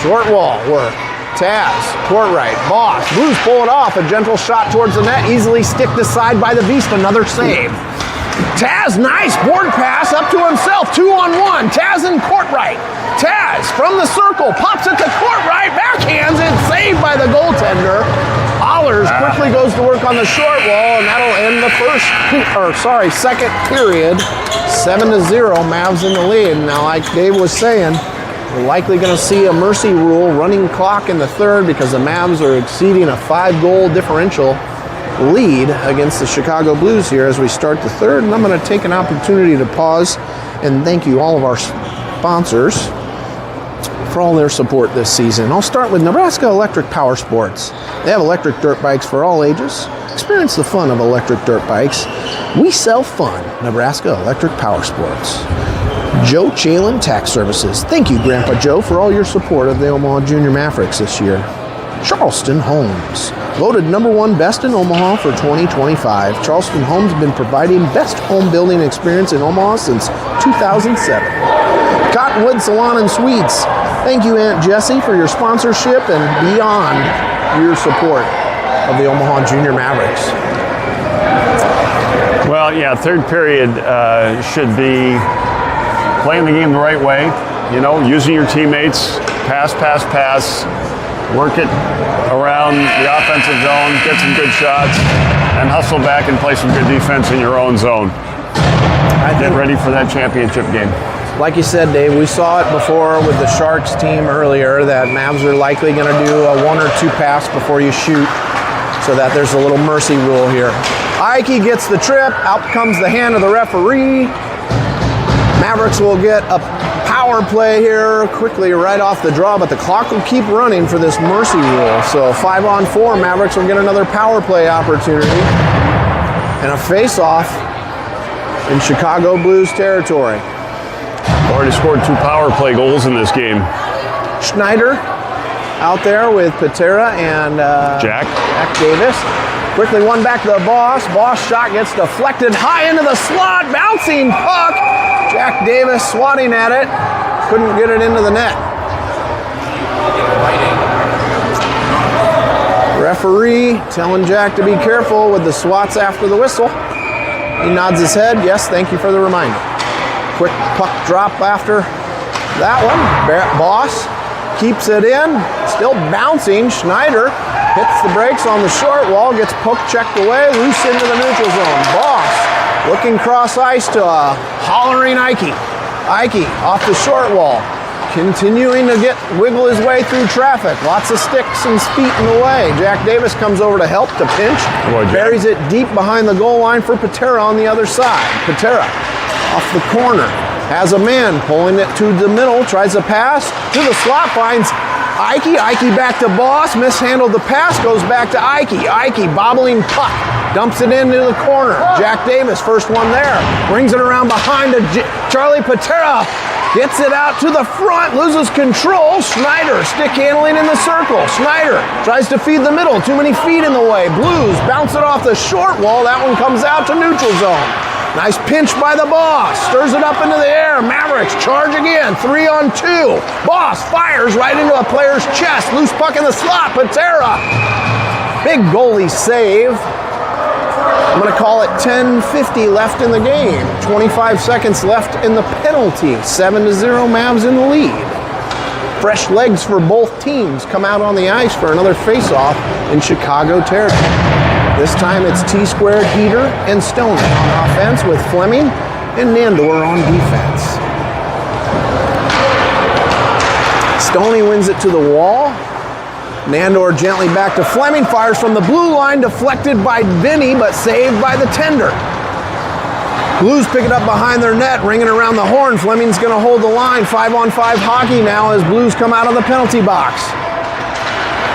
Short wall work. Taz, Courtright, Boss. Blues pull it off. A gentle shot towards the net. Easily sticked aside by the Beast. Another save. Taz, nice board pass up to himself. 2-on-1. Taz and Courtright. Taz from the circle. Pops it to Courtright. Backhands it. Saved by the goaltender. Allers quickly goes to work on the short wall, and that'll end the second period. 7-0, Mavs in the lead. Now, like Dave was saying, we're likely going to see a mercy rule running clock in the third because the Mavs are exceeding a 5-goal differential lead against the Chicago Blues here as we start the third. And I'm going to take an opportunity to pause and thank you all of our sponsors for all their support this season. I'll start with Nebraska Electric Power Sports. They have electric dirt bikes for all ages. Experience the fun of electric dirt bikes. We sell fun. Nebraska Electric Power Sports. Joe Chalin Tax Services. Thank you, Grandpa Joe, for all your support of the Omaha Jr Mavericks this year. Charleston Homes. Voted #1 best in Omaha for 2025. Charleston Homes has been providing best home building experience in Omaha since 2007. Cottonwood Salon and Suites. Thank you, Aunt Jessie, for your sponsorship and beyond your support of the Omaha Junior Mavericks. Well, yeah, third period should be playing the game the right way, using your teammates, pass, work it around the offensive zone, get some good shots, and hustle back and play some good defense in your own zone. Get ready for that championship game. Like you said, Dave, we saw it before with the Sharks team earlier that Mavs are likely going to do a 1 or 2 pass before you shoot, so that there's a little mercy rule here. Ike gets the trip. Out comes the hand of the referee. Mavericks will get a power play here quickly right off the draw, but the clock will keep running for this mercy rule. So 5-on-4, Mavericks will get another power play opportunity and a face-off in Chicago Blues territory. Already scored 2 power play goals in this game. Schneider out there with Patera and Jack Davis. Quickly one back to the Boss. Boss shot gets deflected high into the slot. Bouncing puck. Jack Davis swatting at it. Couldn't get it into the net. Referee telling Jack to be careful with the swats after the whistle. He nods his head. Yes, thank you for the reminder. Quick puck drop after that one. Boss keeps it in. Still bouncing. Schneider hits the brakes on the short wall. Gets poke checked away. Loose into the neutral zone. Boss looking cross ice to a hollering Ike. Ike off the short wall. Continuing to wiggle his way through traffic. Lots of sticks and feet in the way. Jack Davis comes over to help to pinch. Buries it deep behind the goal line for Patera on the other side. Patera off the corner. Has a man pulling it to the middle. Tries to pass to the slot. Finds Ike. Ike back to Boss. Mishandled the pass. Goes back to Ike. Ike bobbling puck. Dumps it into the corner. Jack Davis, first one there. Brings it around behind to Charlie Patera. Gets it out to the front, loses control. Schneider stick handling in the circle. Schneider tries to feed the middle, too many feet in the way. Blues bounce it off the short wall. That one comes out to neutral zone. Nice pinch by the Boss. Stirs it up into the air. Mavericks charge again. 3-on-2. Boss fires right into a player's chest. Loose puck in the slot. Patera. Big goalie save. I'm going to call it 10:50 left in the game. 25 seconds left in the penalty. 7-0 Mavs in the lead. Fresh legs for both teams come out on the ice for another face-off in Chicago territory. This time it's T-squared, Heater, and Stoney on offense with Fleming and Nandor on defense. Stoney wins it to the wall. Nandor gently back to Fleming, fires from the blue line, deflected by Vinny, but saved by the tender. Blues pick it up behind their net, ringing around the horn. Fleming's going to hold the line. 5-on-5 hockey now as Blues come out of the penalty box.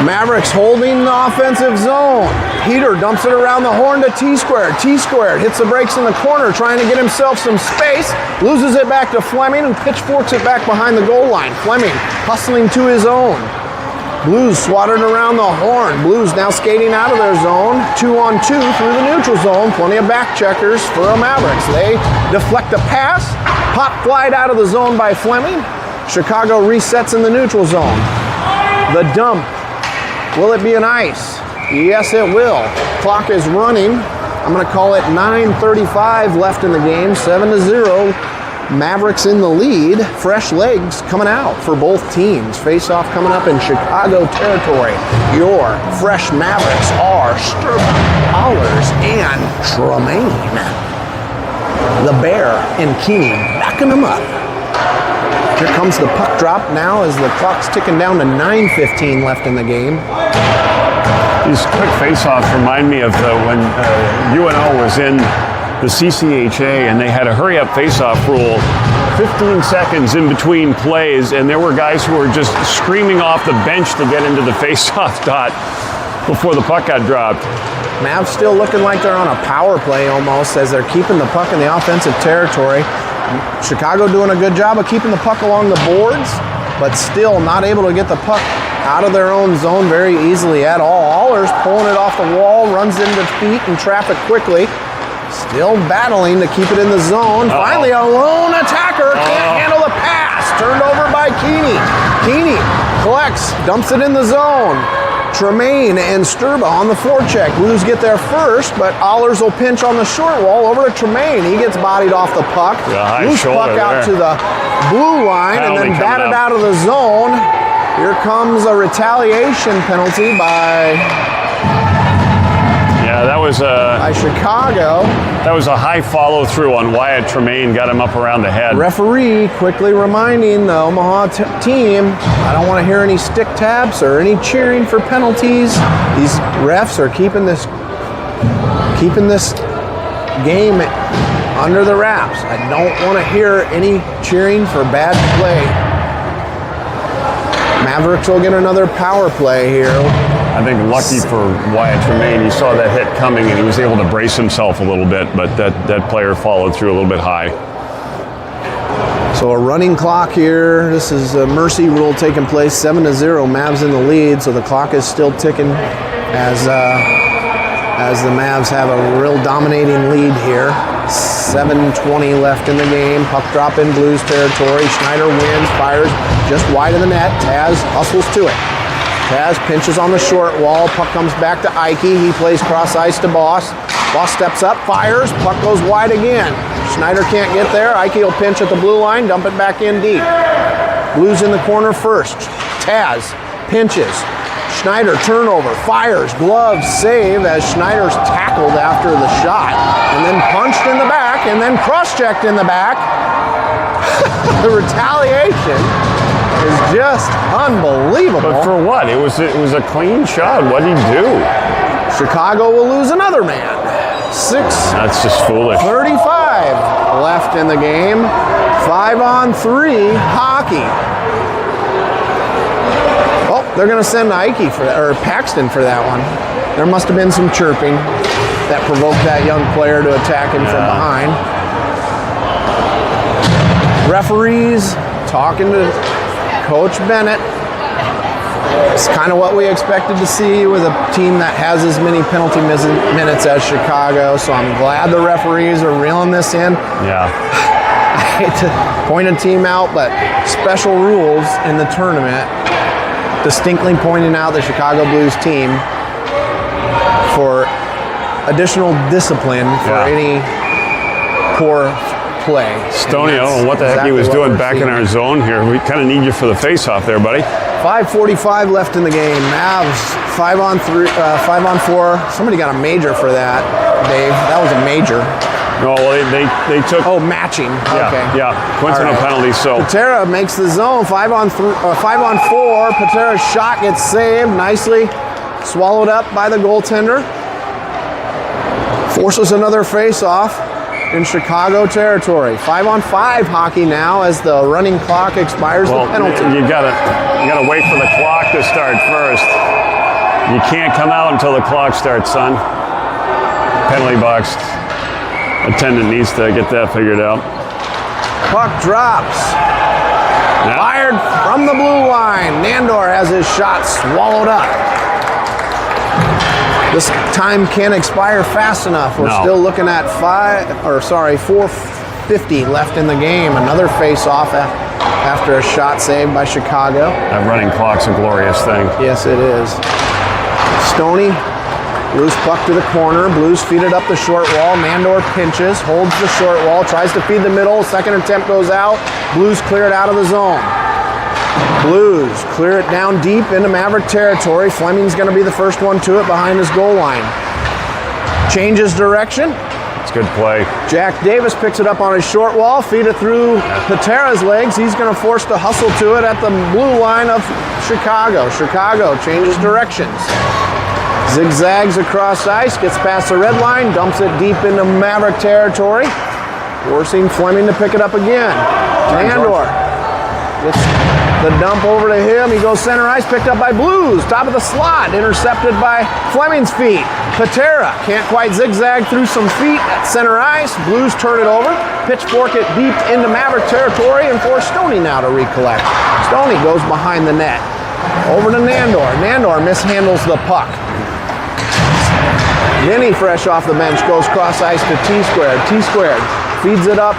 Mavericks holding the offensive zone. Heater dumps it around the horn to T-squared. T-squared hits the brakes in the corner, trying to get himself some space. Loses it back to Fleming and pitchforks it back behind the goal line. Fleming hustling to his own. Blues swatted around the horn. Blues now skating out of their zone. 2-on-2 through the neutral zone. Plenty of back checkers for the Mavericks. They deflect a pass. Pop flied out of the zone by Fleming. Chicago resets in the neutral zone. The dump. Will it be an ice? Yes, it will. Clock is running. I'm going to call it 9:35 left in the game. 7-0. Mavericks in the lead. Fresh legs coming out for both teams. Face-off coming up in Chicago territory. Your fresh Mavericks are Sturba, Allers, and Tremaine. The Bear and Keeney backing them up. Here comes the puck drop now as the clock's ticking down to 9:15 left in the game. These quick face-offs remind me of when UNO was in the CCHA and they had a hurry-up face-off rule, 15 seconds in between plays, and there were guys who were just screaming off the bench to get into the face-off dot before the puck got dropped. Mavs still looking like they're on a power play almost as they're keeping the puck in the offensive territory. Chicago doing a good job of keeping the puck along the boards, but still not able to get the puck out of their own zone very easily at all. Allers pulling it off the wall, runs into feet and traffic quickly. Still battling to keep it in the zone. Finally, a lone attacker can't handle the pass. Turned over by Keeney. Keeney collects, dumps it in the zone. Tremaine and Sturba on the forecheck. Blues get there first, but Allers will pinch on the short wall over to Tremaine. He gets bodied off the puck. Loose puck out to the blue line and then batted out of the zone. Here comes a retaliation penalty by Chicago. That was a high follow through on Wyatt Tremaine, got him up around the head. Referee quickly reminding the Omaha team, I don't want to hear any stick taps or any cheering for penalties. These refs are keeping this game under the wraps. I don't want to hear any cheering for bad play. Mavericks will get another power play here. I think lucky for Wyatt Tremaine, he saw that hit coming and he was able to brace himself a little bit, but that player followed through a little bit high. So a running clock here. This is a mercy rule taking place, 7-0. Mavs in the lead, so the clock is still ticking as the Mavs have a real dominating lead here. 7:20 left in the game. Puck drop in Blues territory. Schneider wins, fires just wide of the net. Taz hustles to it. Taz pinches on the short wall. Puck comes back to Ike. He plays cross ice to Boss. Boss steps up, fires. Puck goes wide again. Schneider can't get there. Ike will pinch at the blue line, dump it back in deep. Blues in the corner first. Taz pinches. Schneider turnover, fires, gloves, save as Schneider's tackled after the shot, and then punched in the back, and then cross-checked in the back. The retaliation is just unbelievable. But for what? It was a clean shot. What did he do? Chicago will lose another man. That's just foolish. 35 left in the game. 5-on-3 hockey. Oh, they're going to send Ike or Paxton for that one. There must have been some chirping that provoked that young player to attack him from behind. Referees talking to Coach Bennett. It's kind of what we expected to see with a team that has as many penalty minutes as Chicago, so I'm glad the referees are reeling this in. Yeah. I hate to point a team out, but special rules in the tournament distinctly pointing out the Chicago Blues team for additional discipline for any poor play. Stoney, I don't know what the heck he was doing back in our zone here. We kind of need you for the face-off there, buddy. 5:45 left in the game. Mavs 5-on-3, 5-on-4. Somebody got a major for that, Dave. That was a major. No, well, they took... Oh, matching. Yeah, okay. Yeah, coincidental penalty, so... Patera makes the zone, 5-on-4. Patera's shot gets saved, nicely swallowed up by the goaltender. Forces another face-off in Chicago territory. 5-on-5 hockey now as the running clock expires the penalty. You gotta wait for the clock to start first. You can't come out until the clock starts, son. Penalty box. Attendant needs to get that figured out. Puck drops. Fired from the blue line. Nandor has his shot swallowed up. This time can't expire fast enough. We're still looking at 4:50 left in the game. Another face-off after a shot saved by Chicago. That running clock's a glorious thing. Yes, it is. Stoney. Loose puck to the corner. Blues feed it up the short wall. Nandor pinches, holds the short wall, tries to feed the middle. Second attempt goes out. Blues clear it out of the zone. Blues clear it down deep into Maverick territory. Fleming's going to be the first one to it behind his goal line. Changes direction. It's good play. Jack Davis picks it up on his short wall, feed it through Patera's legs. He's going to force the hustle to it at the blue line of Chicago. Chicago changes directions. Zigzags across ice, gets past the red line, dumps it deep into Maverick territory, forcing Fleming to pick it up again. Nandor gets the dump over to him. He goes center ice, picked up by Blues. Top of the slot, intercepted by Fleming's feet. Patera can't quite zigzag through some feet at center ice. Blues turn it over, pitchfork it deep into Maverick territory, and force Stoney now to recollect. Stoney goes behind the net. Over to Nandor. Nandor mishandles the puck. Vinny, fresh off the bench, goes cross ice to T-squared. T-squared feeds it up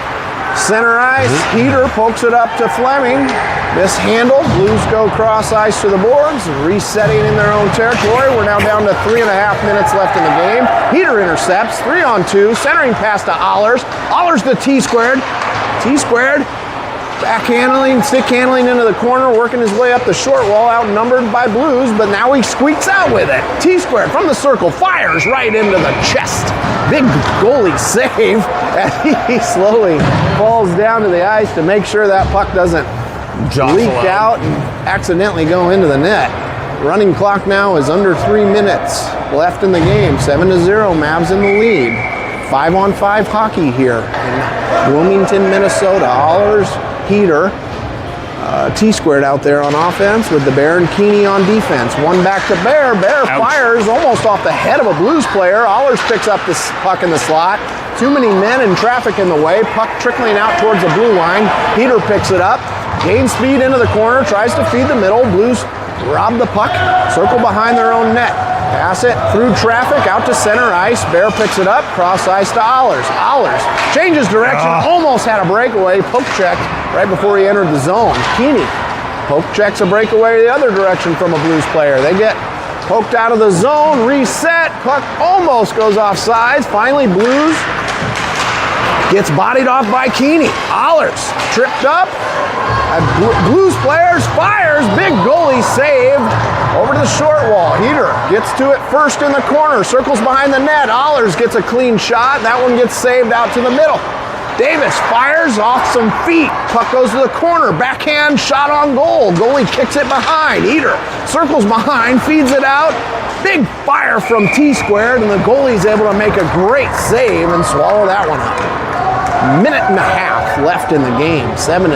center ice. Peter pokes it up to Fleming. Mishandled. Blues go cross ice to the boards, resetting in their own territory. We're now down to 3.5 minutes left in the game. Peter intercepts, 3-on-2, centering pass to Allers. Allers to T-squared. T-squared Backhandling, stick handling into the corner, working his way up the short wall, outnumbered by Blues, but now he squeaks out with it. T-squared from the circle, fires right into the chest. Big goalie save as he slowly falls down to the ice to make sure that puck doesn't leak out and accidentally go into the net. Running clock now is under 3 minutes left in the game. 7-0, Mavs in the lead. 5-on-5 hockey here in Wilmington, Minnesota. Allers, Heater, T-squared out there on offense with the Bear and Keeney on defense. One back to Bear. Bear fires almost off the head of a Blues player. Allers picks up the puck in the slot. Too many men and traffic in the way. Puck trickling out towards the blue line. Heater picks it up. Gains speed into the corner. Tries to feed the middle. Blues rob the puck. Circle behind their own net. Pass it through traffic out to center ice. Bear picks it up. Cross ice to Allers. Allers changes direction. Almost had a breakaway. Poke check right before he entered the zone. Keeney poke checks a breakaway the other direction from a Blues player. They get poked out of the zone. Reset. Puck almost goes offsides. Finally, Blues gets bodied off by Keeney. Allers tripped up. Blues players fires. Big goalie saved over to the short wall. Heater gets to it first in the corner. Circles behind the net. Allers gets a clean shot. That one gets saved out to the middle. Davis fires off some feet. Puck goes to the corner. Backhand shot on goal. Goalie kicks it behind. Heater circles behind, feeds it out. Big fire from T-squared, and the goalie's able to make a great save and swallow that one up. Minute and a half left in the game. 7-0,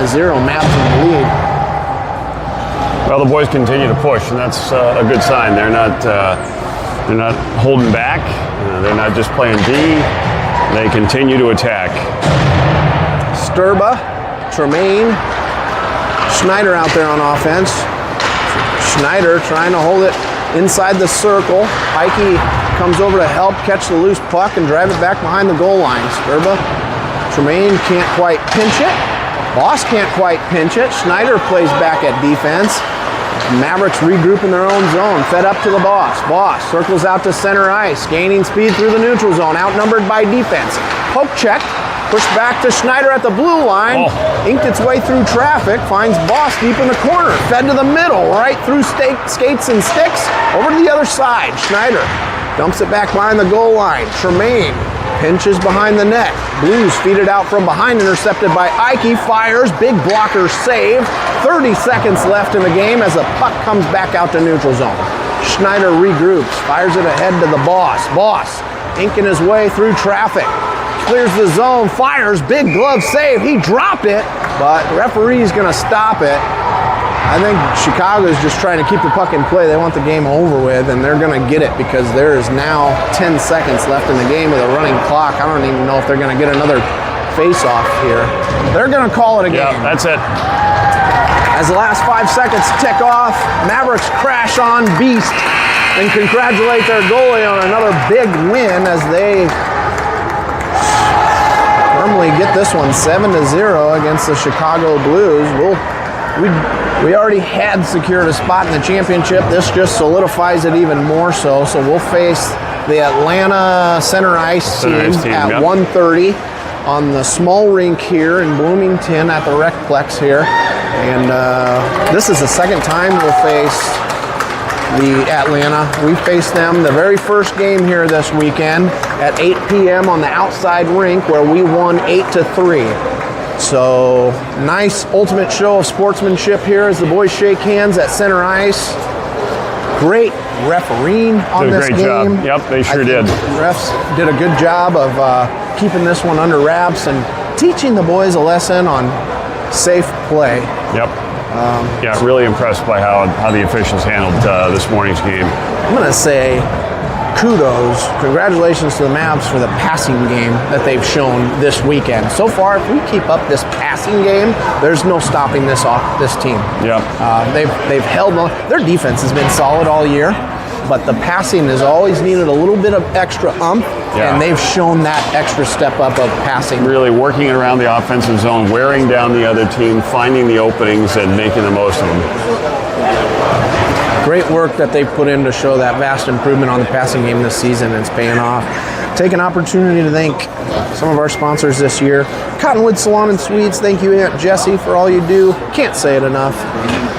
Mavs in the lead. Well, the boys continue to push, and that's a good sign. They're not holding back. They're not just playing D. They continue to attack. Sturba, Tremaine, Schneider out there on offense. Schneider trying to hold it inside the circle. Heike comes over to help catch the loose puck and drive it back behind the goal line. Sturba, Tremaine can't quite pinch it. Boss can't quite pinch it. Schneider plays back at defense. Mavericks regroup in their own zone. Fed up to the Boss. Boss circles out to center ice. Gaining speed through the neutral zone. Outnumbered by defense. Poke check. Pushed back to Schneider at the blue line. Inked its way through traffic. Finds Boss deep in the corner. Fed to the middle. Right through skates and sticks. Over to the other side. Schneider dumps it back behind the goal line. Tremaine pinches behind the net. Blues feed it out from behind, intercepted by Ike. Fires, big blocker save. 30 seconds left in the game as the puck comes back out to neutral zone. Schneider regroups, fires it ahead to the Boss. Boss inking his way through traffic. Clears the zone, fires, big glove save. He dropped it, but the referee's gonna stop it. I think Chicago's just trying to keep the puck in play. They want the game over with, and they're going to get it because there is now 10 seconds left in the game with a running clock. I don't even know if they're going to get another face-off here. They're going to call it a game. Yeah, that's it. As the last 5 seconds tick off, Mavericks crash on Beast and congratulate their goalie on another big win as they firmly get this one 7-0 against the Chicago Blues. We already had secured a spot in the championship. This just solidifies it even more so. So we'll face the Atlanta Center Ice team at 1:30 on the small rink here in Bloomington at the Recplex here. And this is the second time we'll face the Atlanta. We faced them the very first game here this weekend at 8 p.m. on the outside rink where we won 8-3. So, nice ultimate show of sportsmanship here as the boys shake hands at center ice. Great refereeing on this game. Did a great job. Yep, they sure did. The refs did a good job of keeping this one under wraps and teaching the boys a lesson on safe play. Yep. Yeah, really impressed by how the officials handled this morning's game. I'm going to say kudos, congratulations to the Mavs for the passing game that they've shown this weekend. So far, if we keep up this passing game, there's no stopping this team. Yeah. They've held on. Their defense has been solid all year, but the passing has always needed a little bit of extra and they've shown that extra step up of passing. Really working around the offensive zone, wearing down the other team, finding the openings and making the most of them. Great work that they've put in to show that vast improvement on the passing game this season, and it's paying off. Take an opportunity to thank some of our sponsors this year. Cottonwood Salon and Suites, thank you, Aunt Jessie, for all you do. Can't say it enough.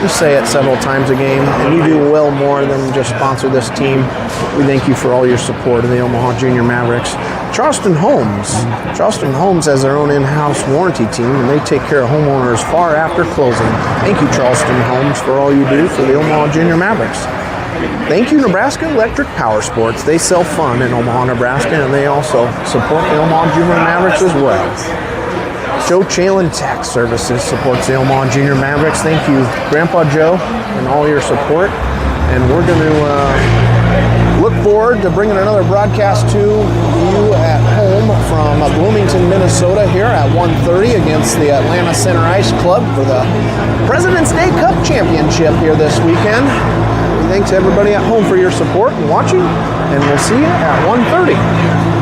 You say it several times a game, and you do well more than just sponsor this team. We thank you for all your support of the Omaha Junior Mavericks. Charleston Homes. Charleston Homes has their own in-house warranty team, and they take care of homeowners far after closing. Thank you, Charleston Homes, for all you do for the Omaha Junior Mavericks. Thank you, Nebraska Electric Power Sports. They sell fun in Omaha, Nebraska, and they also support the Omaha Junior Mavericks as well. Joe Chalin Tax Services supports the Omaha Junior Mavericks. Thank you, Grandpa Joe, and all your support. And we're going to look forward to bringing another broadcast to you at home from Bloomington, Minnesota here at 1:30 against the Atlanta Center Ice Club for the President's Day Cup Championship here this weekend. Thanks everybody at home for your support and watching, and we'll see you at 1:30.